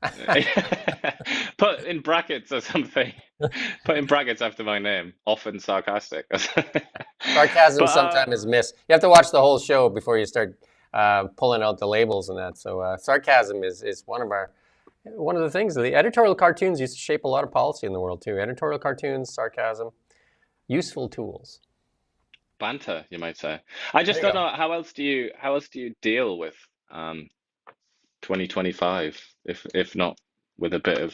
S1: sarcasm.
S2: Put in brackets or something. Put in brackets after my name. Often sarcastic.
S1: Sarcasm sometimes is missed. You have to watch the whole show before you start pulling out the labels and that. So sarcasm is one of the things. The editorial cartoons used to shape a lot of policy in the world too. Editorial cartoons, sarcasm, useful tools.
S2: Banter, you might say. I just don't know how else do you deal with 2025 if not with a bit of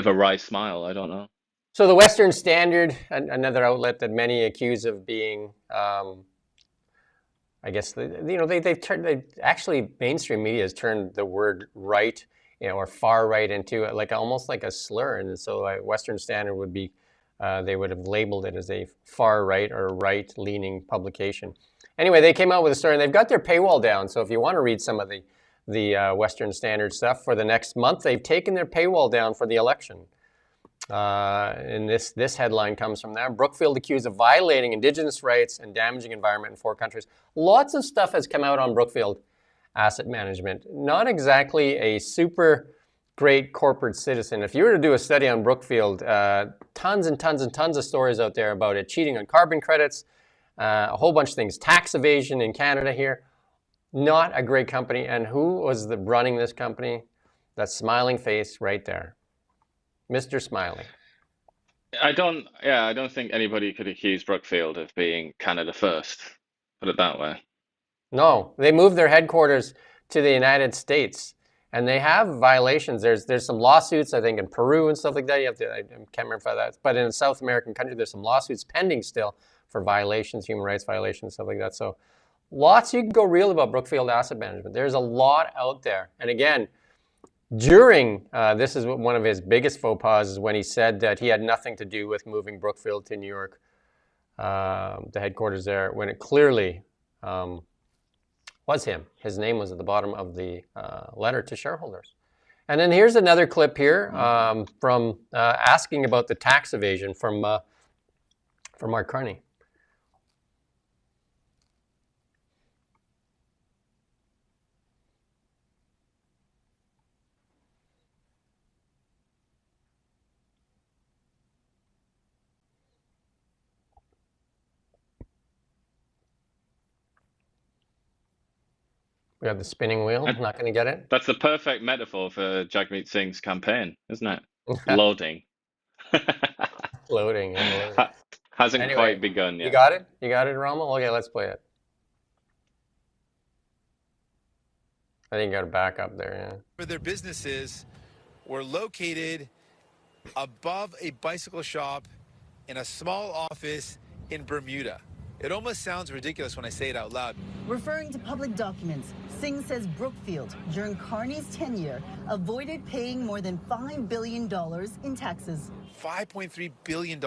S2: a wry smile. I don't know.
S1: So the Western Standard, another outlet that many accuse of being, I guess they actually mainstream media has turned the word right, or far right into like almost like a slur, and so Western Standard would be, they would have labeled it as a far right or right-leaning publication. Anyway, they came out with a story, and they've got their paywall down. So if you want to read some of the Western Standard stuff for the next month, they've taken their paywall down for the election. And this headline comes from them. Brookfield accused of violating Indigenous rights and damaging environment in 4 countries. Lots of stuff has come out on Brookfield Asset Management. Not exactly a super great corporate citizen. If you were to do a study on Brookfield, tons and tons of stories out there about it, cheating on carbon credits, a whole bunch of things, tax evasion in Canada here. Not a great company. And who was running this company? That smiling face right there. Mr. Smiley.
S2: I don't think anybody could accuse Brookfield of being Canada first. Put it that way.
S1: No, they moved their headquarters to the United States, and they have violations. There's some lawsuits, I think, in Peru and stuff like that. I can't remember if that, but in a South American country, there's some lawsuits pending still for violations, human rights violations, stuff like that. So lots you can go real about Brookfield Asset Management. There's a lot out there. And again, during, this is one of his biggest faux pas, is when he said that he had nothing to do with moving Brookfield to New York, the headquarters there, when it clearly was him. His name was at the bottom of the letter to shareholders. And then here's another clip here from asking about the tax evasion from Mark Carney. We have the spinning wheel.
S2: And
S1: Not going to get it.
S2: that's the perfect metaphor for Jagmeet Singh's campaign, isn't it? Loading.
S1: Loading. Yeah, loading.
S2: Hasn't
S1: Anyway,
S2: quite begun
S1: you
S2: yet.
S1: got it? You got it, Rommel? Okay, let's play it. I think you got to back up there, yeah.
S8: Where their businesses were located above a bicycle shop in a small office in Bermuda. It almost sounds ridiculous when I say it out loud.
S9: Referring to public documents, Singh says Brookfield, during Carney's tenure, avoided paying more than $5 billion in taxes.
S8: $5.3 billion.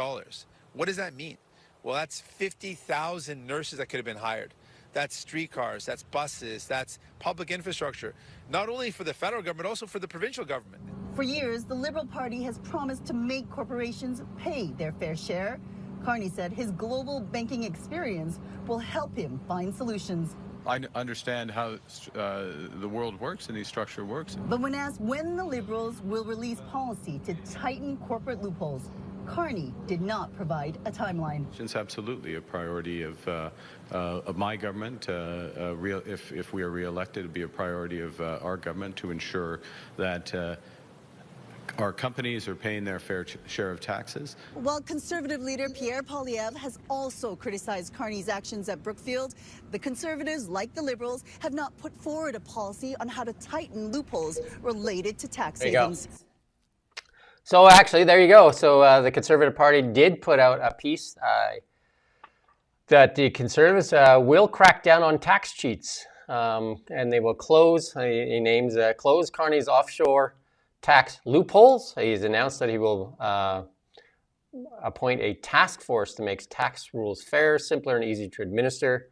S8: What does that mean? Well, that's 50,000 nurses that could have been hired. That's streetcars, that's buses, that's public infrastructure, not only for the federal government, also for the provincial government.
S9: For years, the Liberal Party has promised to make corporations pay their fair share. Carney said his global banking experience will help him find solutions.
S10: I understand how the world works and the structure works.
S9: But when asked when the Liberals will release policy to tighten corporate loopholes, Carney did not provide a timeline.
S10: It's absolutely a priority of my government. If we are re-elected, it'll be a priority of our government to ensure that our companies are paying their fair share of taxes.
S9: While Conservative leader Pierre Poilievre has also criticized Carney's actions at Brookfield, the Conservatives, like the Liberals, have not put forward a policy on how to tighten loopholes related to tax savings.
S1: So actually, there you go. So the Conservative Party did put out a piece that the Conservatives will crack down on tax cheats, and they will close. He names close Carney's offshore tax loopholes. He's announced that he will appoint a task force to make tax rules fair, simpler, and easy to administer.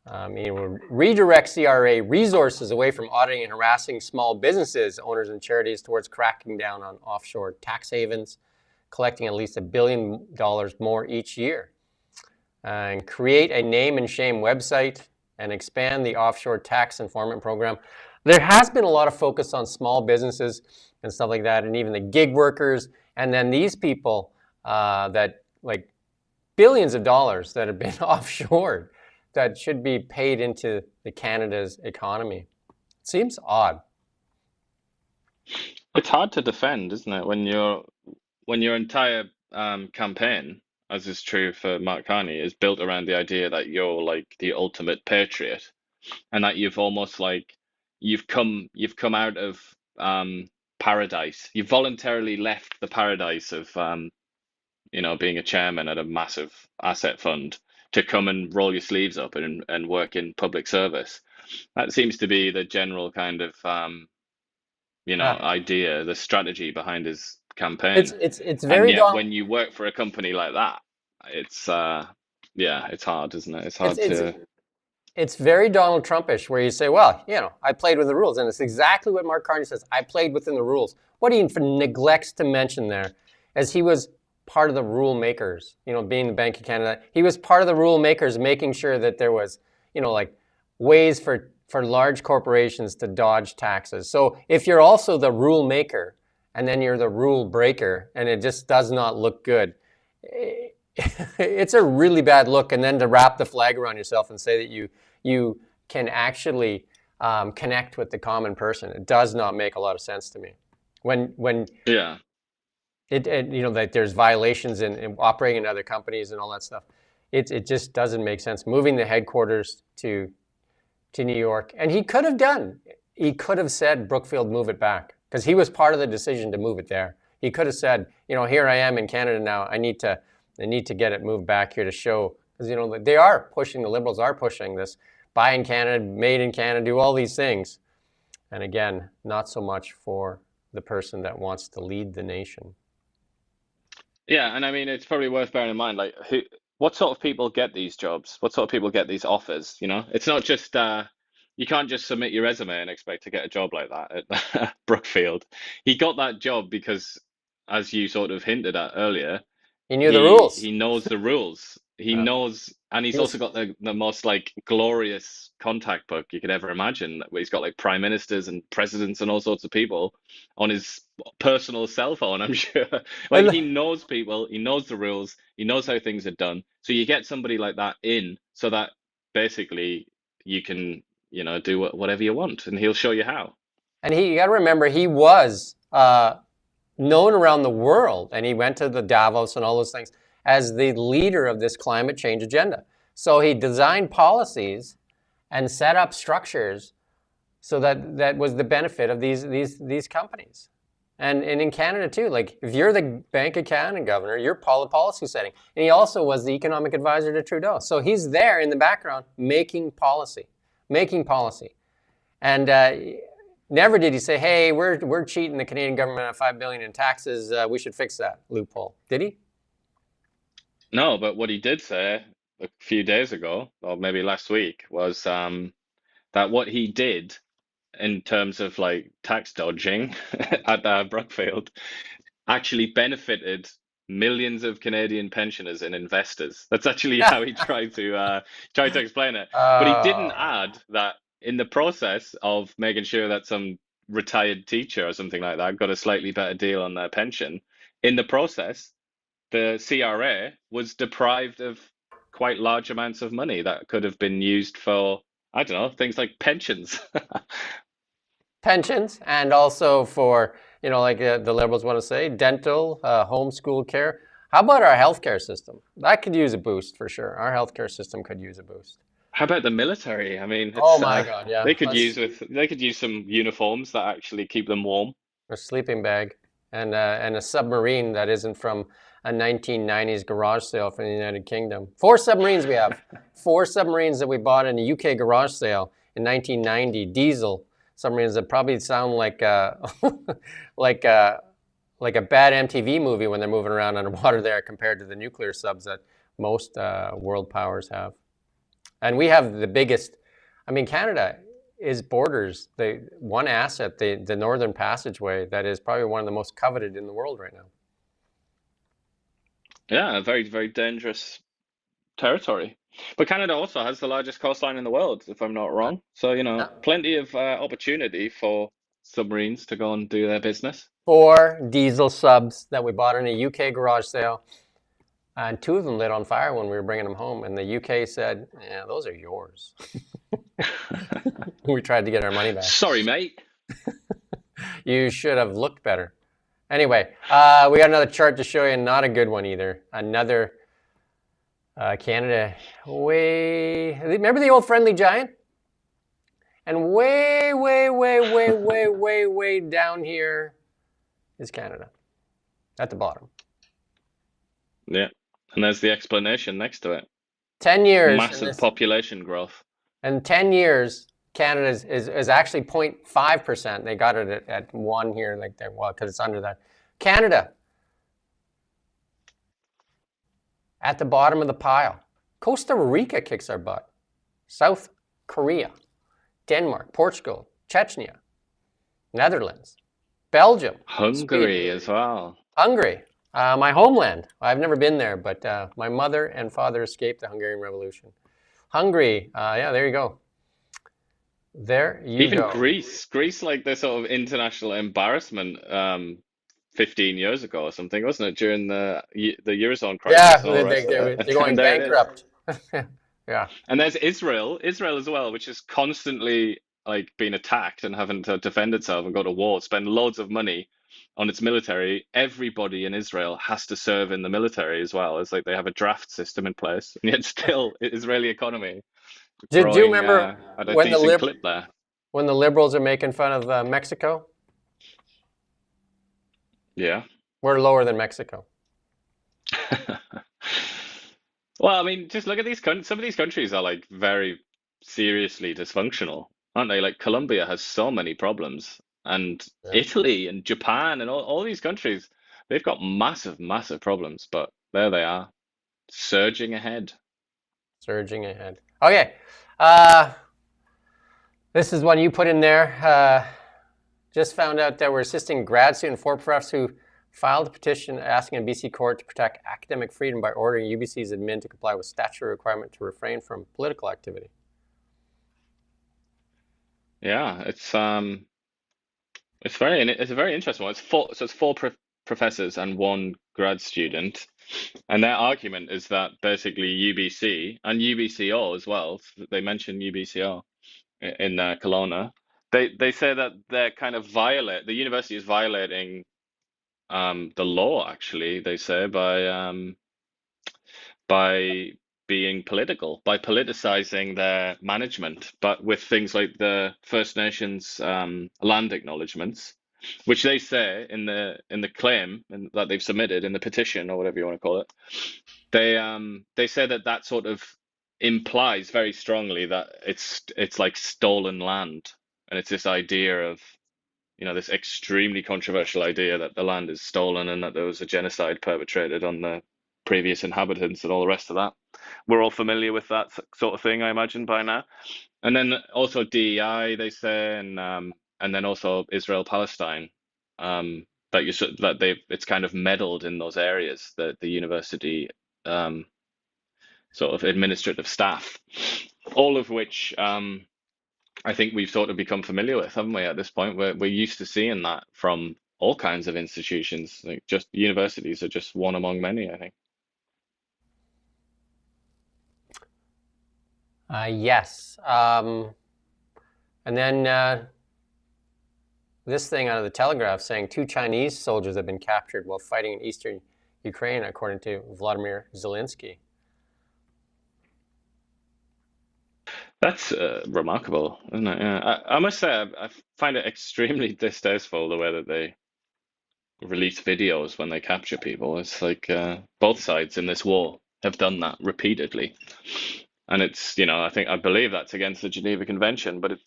S1: He will redirect CRA resources away from auditing and harassing small businesses, owners, and charities towards cracking down on offshore tax havens, collecting at least $1 billion more each year, and create a name and shame website and expand the offshore tax informant program. There has been a lot of focus on small businesses and stuff like that, and even the gig workers, and then these people that like billions of dollars that have been offshored that should be paid into the Canada's economy. It seems odd.
S2: It's hard to defend, isn't it, when your entire campaign, as is true for Mark Carney, is built around the idea that you're like the ultimate patriot, and that you've almost like you've come out of paradise. You've voluntarily left the paradise of being a chairman at a massive asset fund to come and roll your sleeves up and work in public service. That seems to be the general kind of idea, the strategy behind his campaign.
S1: It's very,
S2: and yet when you work for a company like that, it's it's hard, isn't it?
S1: It's very Donald Trumpish, where you say, well, I played with the rules. And it's exactly what Mark Carney says. I played within the rules. What he neglects to mention there is he was part of the rule makers, being the Bank of Canada. He was part of the rule makers, making sure that there was, like ways for large corporations to dodge taxes. So if you're also the rule maker and then you're the rule breaker and it just does not look good, it's a really bad look. And then to wrap the flag around yourself and say that you can actually connect with the common person, it does not make a lot of sense to me. When that there's violations in operating in other companies and all that stuff, it just doesn't make sense. Moving the headquarters to New York, and he could have said, Brookfield, move it back, because he was part of the decision to move it there. He could have said, here I am in Canada now. I need to get it moved back here to show, because the Liberals are pushing this, buy in Canada, made in Canada, do all these things, and again, not so much for the person that wants to lead the nation.
S2: Yeah, and I mean, it's probably worth bearing in mind, like, what sort of people get these jobs? What sort of people get these offers? It's not just you can't just submit your resume and expect to get a job like that at Brookfield. He got that job because, as you sort of hinted at earlier,
S1: he knew the rules.
S2: He knows the rules. He knows, and he's also got the most like glorious contact book you could ever imagine, where he's got like prime ministers and presidents and all sorts of people on his personal cell phone, I'm sure. Like, he knows people, he knows the rules, he knows how things are done. So you get somebody like that in, so that basically you can do whatever you want, and he'll show you how.
S1: And you got to remember, he was known around the world, and he went to the Davos and all those things as the leader of this climate change agenda. So he designed policies and set up structures so that was the benefit of these companies. And in Canada too, like if you're the Bank of Canada governor, you're policy setting. And he also was the economic advisor to Trudeau. So he's there in the background making policy. And never did he say, hey, we're cheating the Canadian government of $5 billion in taxes. We should fix that loophole. Did he?
S2: No, but what he did say a few days ago, or maybe last week, was that what he did in terms of like tax dodging at Brookfield actually benefited millions of Canadian pensioners and investors. That's actually how he tried to explain it. But he didn't add that in the process of making sure that some retired teacher or something like that got a slightly better deal on their pension, in the process, the CRA was deprived of quite large amounts of money that could have been used for, I don't know, things like pensions.
S1: Pensions, and also for, like the Liberals want to say, dental, homeschool care. How about our healthcare system? That could use a boost for sure. Our healthcare system could use a boost.
S2: How about the military? I mean,
S1: oh my God, yeah.
S2: They could use some uniforms that actually keep them warm.
S1: A sleeping bag and a submarine that isn't from a 1990s garage sale from the United Kingdom. 4 submarines we have. 4 submarines that we bought in a UK garage sale in 1990, diesel submarines that probably sound like like a bad MTV movie when they're moving around underwater there compared to the nuclear subs that most world powers have. And we have the biggest, Canada is borders, the one asset, the Northern Passageway, that is probably one of the most coveted in the world right now.
S2: Yeah, a very, very dangerous territory. But Canada also has the largest coastline in the world, if I'm not wrong. So, plenty of opportunity for submarines to go and do their business.
S1: 4 diesel subs that we bought in a UK garage sale, and 2 of them lit on fire when we were bringing them home. And the UK said, yeah, those are yours. We tried to get our money back.
S2: Sorry, mate.
S1: You should have looked better. Anyway, we got another chart to show you, not a good one either. Another Canada, remember the old Friendly Giant? And way down here is Canada, at the bottom.
S2: Yeah, and there's the explanation next to it.
S1: 10 years.
S2: Massive population growth.
S1: And 10 years, Canada is actually 0.5%. They got it at 1 here, like there, well, because it's under that. Canada, at the bottom of the pile. Costa Rica kicks our butt. South Korea, Denmark, Portugal, Chechnya, Netherlands, Belgium.
S2: Hungary as well.
S1: Hungary, my homeland. I've never been there, but my mother and father escaped the Hungarian Revolution. Hungary, yeah, there you go. There you
S2: Even
S1: go.
S2: Greece, like the sort of international embarrassment 15 years ago or something, wasn't it, during the Eurozone crisis?
S1: Yeah, they're going bankrupt. Yeah.
S2: And there's Israel as well, which is constantly like being attacked and having to defend itself and go to war, spend loads of money on its military. Everybody in Israel has to serve in the military as well. It's like they have a draft system in place, and yet still Israeli economy.
S1: Do you remember when when the Liberals are making fun of Mexico?
S2: Yeah.
S1: We're lower than Mexico.
S2: Well, I mean, just look at these some of these countries are like very seriously dysfunctional, aren't they? Like Colombia has so many problems, and Italy and Japan and all these countries, they've got massive problems, but there they are, surging ahead.
S1: Surging ahead. Okay. This is one you put in there. Just found out that we're assisting grad student 4 profs who filed a petition asking a BC court to protect academic freedom by ordering UBC's admin to comply with statutory requirement to refrain from political activity.
S2: Yeah, it's a very interesting one. It's 4 professors and 1 grad student, and their argument is that basically UBC and UBCO as well. They mention UBCO in Kelowna. They say that they're kind of the university is violating the law, actually, they say, by being political, by politicizing their management, but with things like the First Nations land acknowledgements, which they say in the claim that they've submitted in the petition, or whatever you want to call it. They say that sort of implies very strongly that it's like stolen land, and it's this idea of, this extremely controversial idea that the land is stolen and that there was a genocide perpetrated on the previous inhabitants and all the rest of that. We're all familiar with that sort of thing, I imagine, by now. And then also DEI, they say, and then also Israel Palestine, it's kind of meddled in those areas, the university sort of administrative staff, all of which I think we've sort of become familiar with, haven't we, at this point? We're used to seeing that from all kinds of institutions. Like, just universities are just one among many, I think.
S1: Yes. And then this thing out of the Telegraph saying 2 Chinese soldiers have been captured while fighting in eastern Ukraine, according to Vladimir Zelensky.
S2: That's remarkable, isn't it? Yeah. I must say, I find it extremely distasteful the way that they release videos when they capture people. It's like both sides in this war have done that repeatedly. And it's, I believe that's against the Geneva Convention, but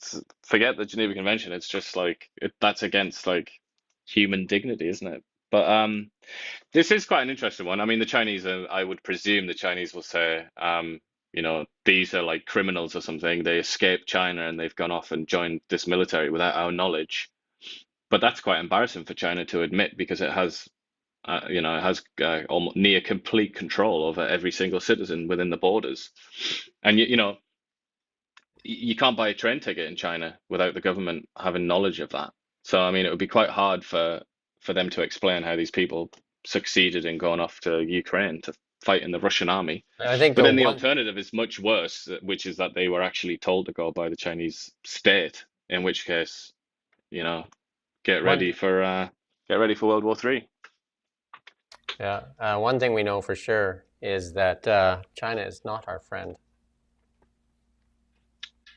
S2: forget the Geneva Convention. It's just like, that's against like human dignity, isn't it? But this is quite an interesting one. I mean, the Chinese, I would presume the Chinese will say, these are like criminals or something. They escaped China and they've gone off and joined this military without our knowledge. But that's quite embarrassing for China to admit, because it has, almost near complete control over every single citizen within the borders. And you can't buy a train ticket in China without the government having knowledge of that. So I mean, it would be quite hard for them to explain how these people succeeded in going off to Ukraine to fight in the Russian army.
S1: I think
S2: but then the alternative is much worse, which is that they were actually told to go by the Chinese state, in which case, get ready for World War III.
S1: Yeah, one thing we know for sure is that China is not our friend.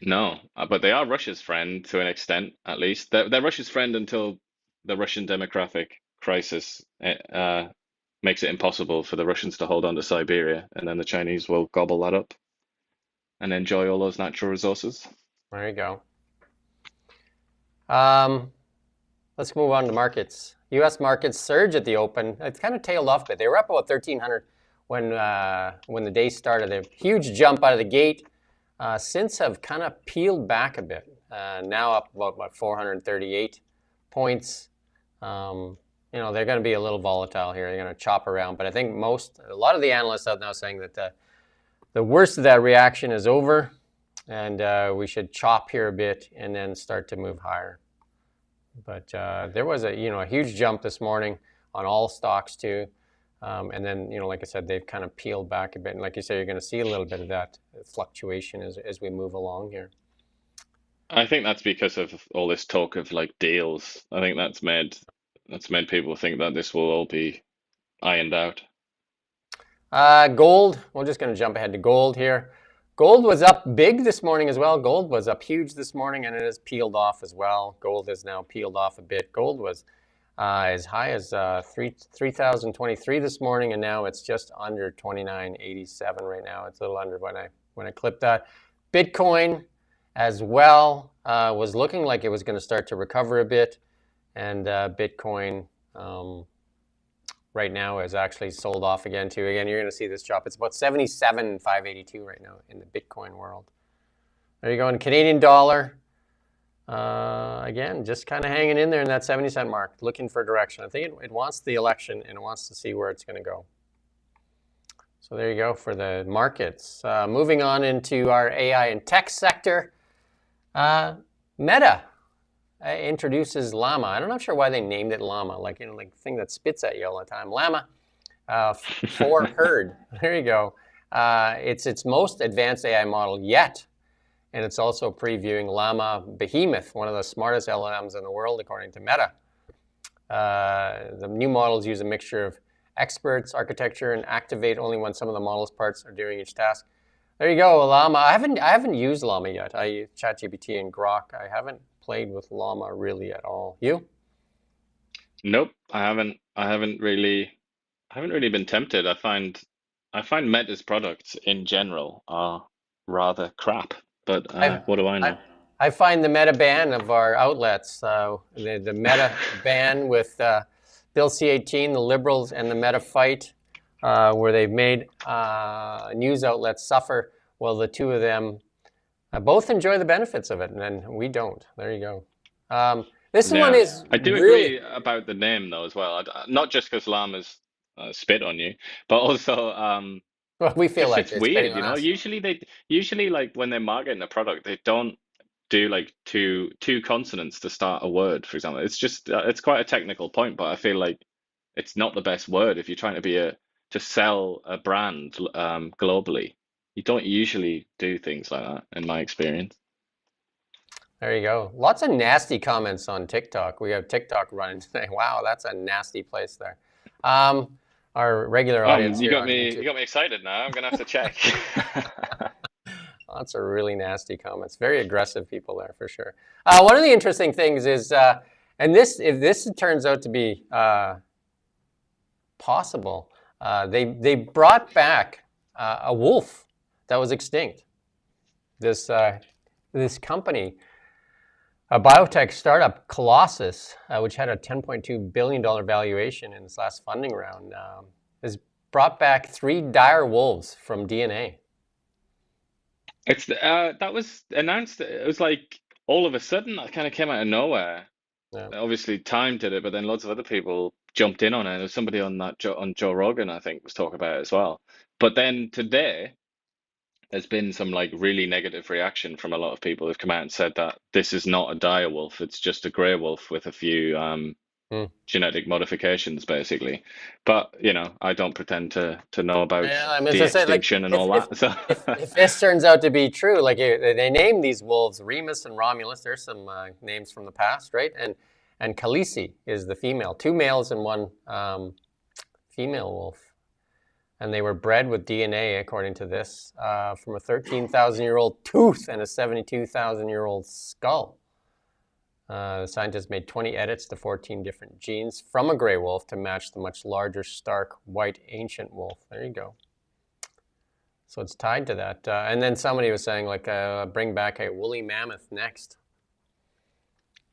S2: No, but they are Russia's friend to an extent, at least. They're Russia's friend until the Russian demographic crisis makes it impossible for the Russians to hold on to Siberia, and then the Chinese will gobble that up and enjoy all those natural resources.
S1: There you go. Let's move on to markets. U.S. markets surge at the open. It's kind of tailed off a bit. They were up about 1,300 when the day started. A huge jump out of the gate. Since have kind of peeled back a bit. Now up about 438 points. They're going to be a little volatile here. They're going to chop around. But I think a lot of the analysts out now saying that the worst of that reaction is over, and we should chop here a bit and then start to move higher. But there was a huge jump this morning on all stocks too. And then, like I said, they've kind of peeled back a bit. And like you say, you're going to see a little bit of that fluctuation as we move along here.
S2: I think that's because of all this talk of like deals. I think that's made people think that this will all be ironed out.
S1: Gold, we're just going to jump ahead to gold here. Gold was up big this morning as well. Gold was up huge this morning, and it has peeled off as well. Gold has now peeled off a bit. Gold was as high as 3,023 this morning, and now it's just under 2987 right now. It's a little under when I clipped that. Bitcoin as well was looking like it was going to start to recover a bit, and Bitcoin right now is actually sold off again too. Again, you're going to see this drop. It's about 77,582 right now in the Bitcoin world. There you go. And Canadian dollar. Again, just kind of hanging in there in that 70-cent mark, looking for direction. I think it wants the election and it wants to see where it's going to go. So there you go for the markets. Moving on into our AI and tech sector. Meta introduces Llama. I'm not sure why they named it Llama, like thing that spits at you all the time. Llama for Herd. There you go. It's its most advanced AI model yet. and it's also previewing Llama Behemoth, one of the smartest LLMs in the world, according to Meta. The new models use a mixture of experts, architecture, and activate only when some of the model's parts are doing each task. There you go, Llama. I haven't used Llama yet. I use ChatGPT and Grok. I haven't played with Llama really at all. You?
S2: Nope, I haven't really been tempted. I find Meta's products in general are rather crap, but what do I know?
S1: I find the Meta ban of our outlets, the Meta ban with Bill C-18, the Liberals, and the Meta fight, where they've made news outlets suffer. Well, the two of them both enjoy the benefits of it, and we don't. There you go. This one is
S2: I do
S1: really...
S2: agree about the name though as well. Not just because llamas spit on you, but also
S1: well, we feel like
S2: it's weird, you know.
S1: us.
S2: Usually like when they're marketing a product, they don't do like two consonants to start a word, for example. It's just it's quite a technical point, but I feel like it's not the best word if you're trying to sell a brand globally. You don't usually do things like that, in my experience.
S1: There you go. Lots of nasty comments on TikTok. We have TikTok running today. Wow, that's a nasty place there. Our regular audience.
S2: You got me excited now. I'm gonna have to check.
S1: Lots of really nasty comments. Very aggressive people there for sure. One of the interesting things is, and if this turns out to be possible, they brought back a wolf that was extinct. This company, a biotech startup, Colossus, which had a $10.2 billion valuation in its last funding round, has brought back 3 dire wolves from DNA.
S2: It's that was announced. It was like all of a sudden that kind of came out of nowhere.
S1: Yeah.
S2: Obviously, Time did it, but then lots of other people jumped in on it. There was somebody on Joe Rogan, I think, was talking about it as well. But then today, there's been some like really negative reaction from a lot of people who've come out and said that this is not a dire wolf, it's just a grey wolf with a few genetic modifications, basically. But you know, I don't pretend to know about de-extinction and all that. So
S1: if this turns out to be true, like they named these wolves Remus and Romulus. There's some names from the past, right? And Khaleesi is the female. 2 males and 1 female wolf. And they were bred with DNA, according to this, from a 13,000-year-old tooth and a 72,000-year-old skull. The scientists made 20 edits to 14 different genes from a gray wolf to match the much larger, stark, white ancient wolf. There you go. So it's tied to that. And then somebody was saying, like, bring back a woolly mammoth next.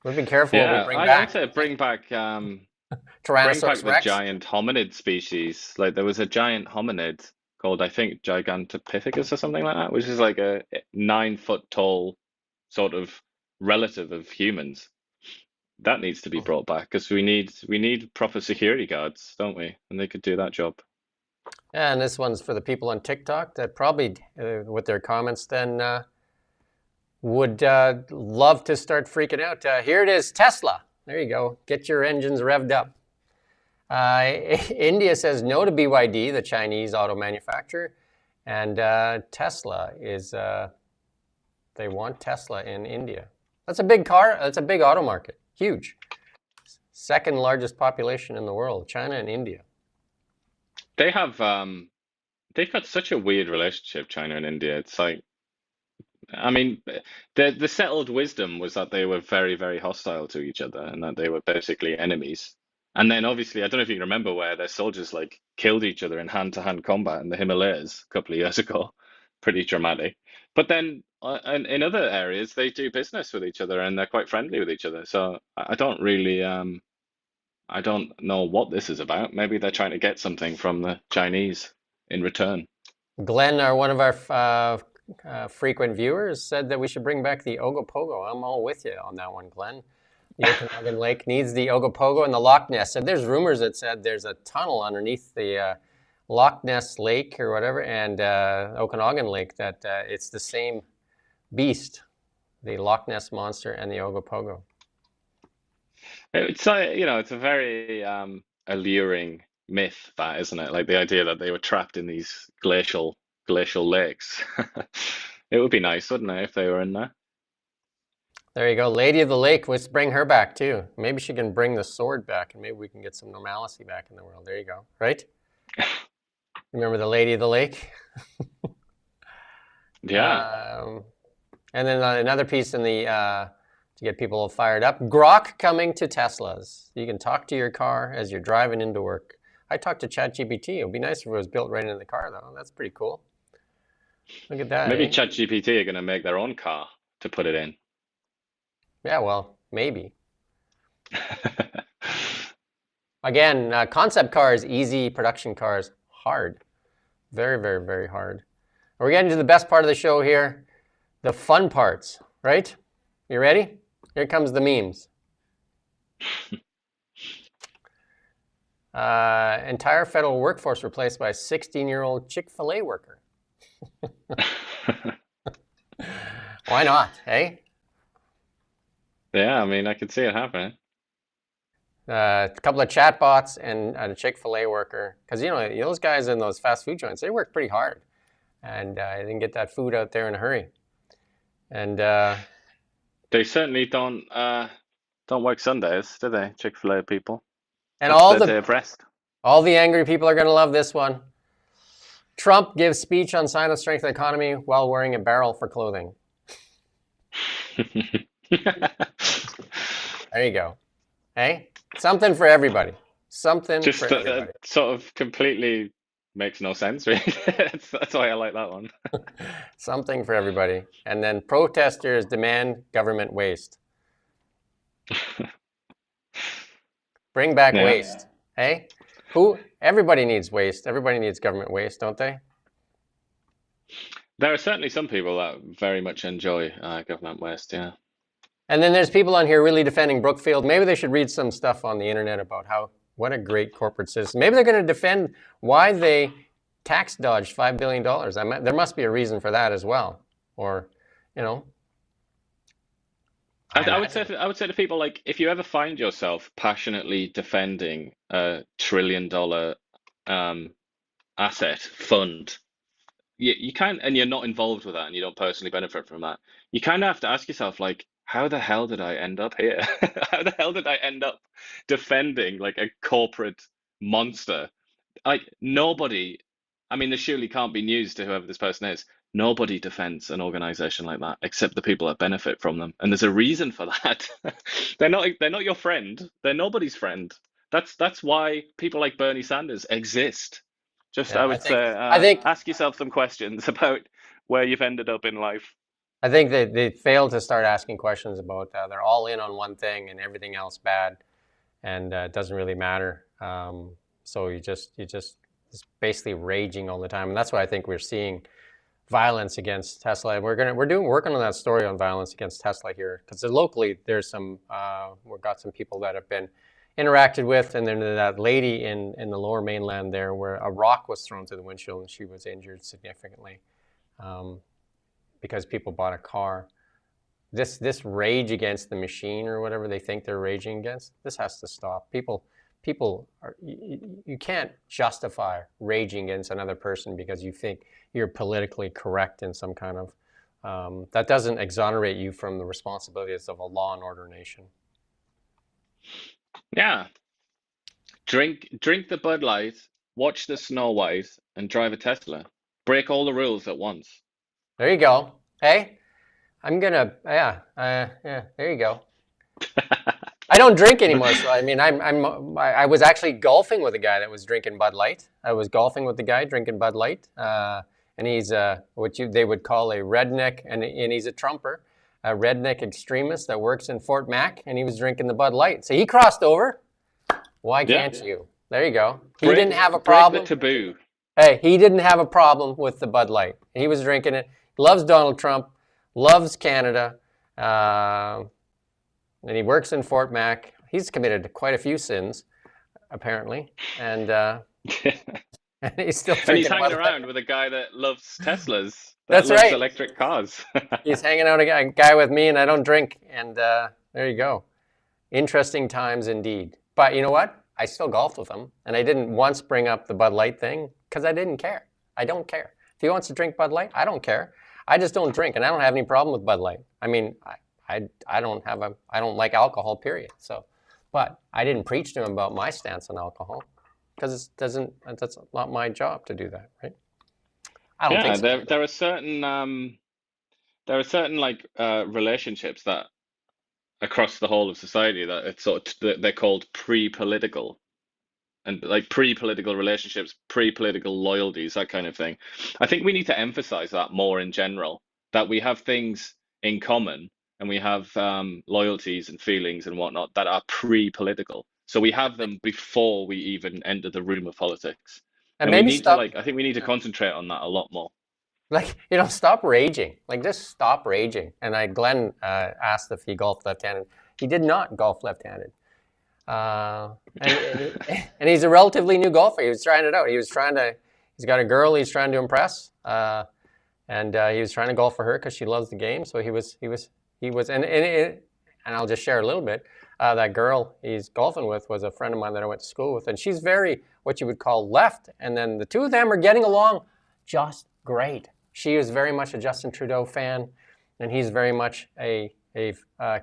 S1: We'll be careful what we bring back.
S2: I'd like to bring back...
S1: Tyrannosaurus
S2: the
S1: Rex?
S2: giant hominid species. Like there was a giant hominid called, I think, Gigantopithecus or something like that, which is like a 9-foot tall sort of relative of humans. That needs to be brought back because we need proper security guards, don't we? And they could do that job.
S1: Yeah, and this one's for the people on TikTok that probably, with their comments, then would love to start freaking out. Here it is, Tesla. There you go. Get your engines revved up. India says no to BYD, the Chinese auto manufacturer, and Tesla is. They want Tesla in India. That's a big car. That's a big auto market. Huge. Second largest population in the world. China and India.
S2: They have. They've got such a weird relationship, China and India. It's like. I mean, the settled wisdom was that they were very, very hostile to each other and that they were basically enemies. And then obviously, I don't know if you can remember where their soldiers like killed each other in hand-to-hand combat in the Himalayas a couple of years ago. Pretty dramatic. But then in other areas, they do business with each other and they're quite friendly with each other. So I don't really, I don't know what this is about. Maybe they're trying to get something from the Chinese in return.
S1: Glenn, one of our frequent viewers, said that we should bring back the Ogopogo. I'm all with you on that one, Glenn. The Okanagan Lake needs the Ogopogo and the Loch Ness. And there's rumors that said there's a tunnel underneath the Loch Ness Lake or whatever, and Okanagan Lake, that it's the same beast, the Loch Ness Monster and the Ogopogo.
S2: It's it's a very alluring myth, that, isn't it? Like the idea that they were trapped in these glacial lakes. It would be nice, wouldn't it, if they were in there?
S1: There you go. Lady of the Lake, let's bring her back too. Maybe she can bring the sword back and maybe we can get some normalcy back in the world. There you go. Right? Remember the Lady of the Lake?
S2: Yeah.
S1: And then another piece in the, to get people fired up, Grok coming to Teslas. You can talk to your car as you're driving into work. I talked to ChatGPT. It would be nice if it was built right into the car, though. That's pretty cool. Look at that.
S2: Maybe ChatGPT are going to make their own car to put it in.
S1: Yeah, well, maybe. Again, concept cars, easy. Production cars, hard. Very, very, very hard. We're getting to the best part of the show here, the fun parts, right? You ready? Here comes the memes. Entire federal workforce replaced by a 16-year-old Chick-fil-A worker. Why not, hey?
S2: Yeah, I mean, I could see it happening.
S1: A couple of chatbots and a Chick-fil-A worker. Because, you know, those guys in those fast food joints, they work pretty hard. And they didn't get that food out there in a hurry. And
S2: they certainly don't work Sundays, do they, Chick-fil-A people?
S1: And
S2: that's
S1: all
S2: their day of rest.
S1: All the angry people are going to love this one. Trump gives speech on sign of strength of the economy while wearing a barrel for clothing. There you go. Hey, something for everybody. Something
S2: just
S1: for everybody.
S2: Sort of completely makes no sense, really. That's why I like that one.
S1: Something for everybody. And then protesters demand government waste. Bring back waste. Hey, everybody needs waste. Everybody needs government waste, don't they?
S2: There are certainly some people that very much enjoy government waste, yeah.
S1: And then there's people on here really defending Brookfield. Maybe they should read some stuff on the internet about what a great corporate citizen. Maybe they're going to defend why they tax dodged $5 billion. There must be a reason for that as well. Or, you know.
S2: I would say to people, like, if you ever find yourself passionately defending a $1 trillion asset fund, you can't, and you're not involved with that and you don't personally benefit from that, you kind of have to ask yourself, like, how the hell did I end up here? How the hell did I end up defending like a corporate monster? Like, nobody, I mean, this surely can't be news to whoever this person is. Nobody defends an organization like that except the people that benefit from them. And there's a reason for that. They're not your friend. They're nobody's friend. That's why people like Bernie Sanders exist. Just, I would say, ask yourself some questions about where you've ended up in life.
S1: I think they failed to start asking questions about they're all in on one thing and everything else bad, and it doesn't really matter. So you just it's basically raging all the time, and that's why I think we're seeing violence against Tesla. We're working on that story on violence against Tesla here, because locally there's some we've got some people that have been interacted with, and then that lady in the Lower Mainland there, where a rock was thrown through the windshield and she was injured significantly. Because people bought a car. This rage against the machine or whatever they think they're raging against, this has to stop. People are, you can't justify raging against another person because you think you're politically correct in some kind of, that doesn't exonerate you from the responsibilities of a law and order nation.
S2: Yeah. Drink the Bud Light, watch the Snow White, and drive a Tesla. Break all the rules at once.
S1: There you go. Hey, I'm gonna, there you go. I don't drink anymore, so I mean, I was actually golfing with a guy that was drinking Bud Light. I was golfing with the guy drinking Bud Light, and he's what they would call a redneck, and he's a Trumper, a redneck extremist that works in Fort Mac, and he was drinking the Bud Light. So he crossed over. Why can't you? There you go. He didn't have a problem.
S2: Break the taboo.
S1: Hey, he didn't have a problem with the Bud Light. He was drinking it. Loves Donald Trump, loves Canada, and he works in Fort Mac. He's committed quite a few sins, apparently, and he's still drinking.
S2: And he's hanging around with a guy that loves Teslas.
S1: That's
S2: loves
S1: right.
S2: Electric cars.
S1: He's hanging out a guy with me, and I don't drink. And there you go. Interesting times indeed. But you know what? I still golfed with him, and I didn't once bring up the Bud Light thing because I didn't care. I don't care. If he wants to drink Bud Light, I don't care. I just don't drink, and I don't have any problem with Bud Light. I mean, I don't like alcohol, period. So, but I didn't preach to him about my stance on alcohol because that's not my job to do that, right? I don't think so.
S2: There are certain like relationships that across the whole of society that it's they're called pre-political, and like pre-political relationships, pre-political loyalties, that kind of thing. I think we need to emphasize that more in general, that we have things in common and we have loyalties and feelings and whatnot that are pre-political. So we have them before we even enter the room of politics. And we need to I think we need to concentrate on that a lot more.
S1: Like, stop raging. Like, just stop raging. And Glenn asked if he golfed left-handed. He did not golf left-handed. And he's a relatively new golfer. He was trying it out. He's got a girl he's trying to impress. And he was trying to golf for her because she loves the game. So he was, and I'll just share a little bit. That girl he's golfing with was a friend of mine that I went to school with. And she's very, what you would call left. And then the two of them are getting along just great. She is very much a Justin Trudeau fan, and he's very much a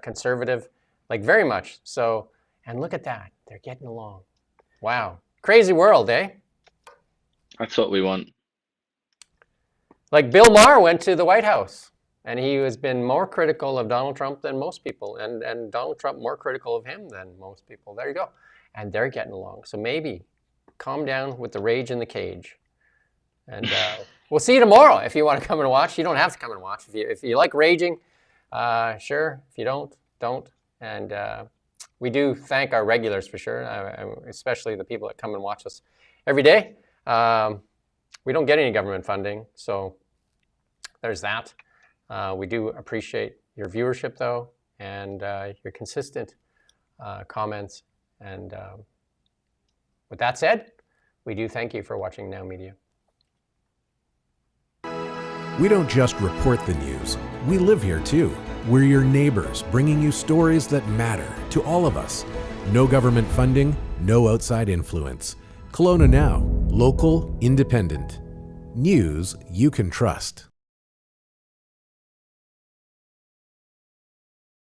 S1: conservative, like very much. So, and look at that. They're getting along. Wow. Crazy world, eh?
S2: That's what we want.
S1: Like Bill Maher went to the White House, and he has been more critical of Donald Trump than most people, and Donald Trump more critical of him than most people. There you go. And they're getting along. So maybe calm down with the rage in the cage. And we'll see you tomorrow if you want to come and watch. You don't have to come and watch. If you like raging, sure. If you don't. And we do thank our regulars for sure, especially the people that come and watch us every day. We don't get any government funding, so there's that. We do appreciate your viewership, though, and your consistent comments. And with that said, we do thank you for watching Now Media.
S11: We don't just report the news, we live here too. We're your neighbors, bringing you stories that matter to all of us. No government funding, no outside influence. Kelowna Now, local, independent. News you can trust.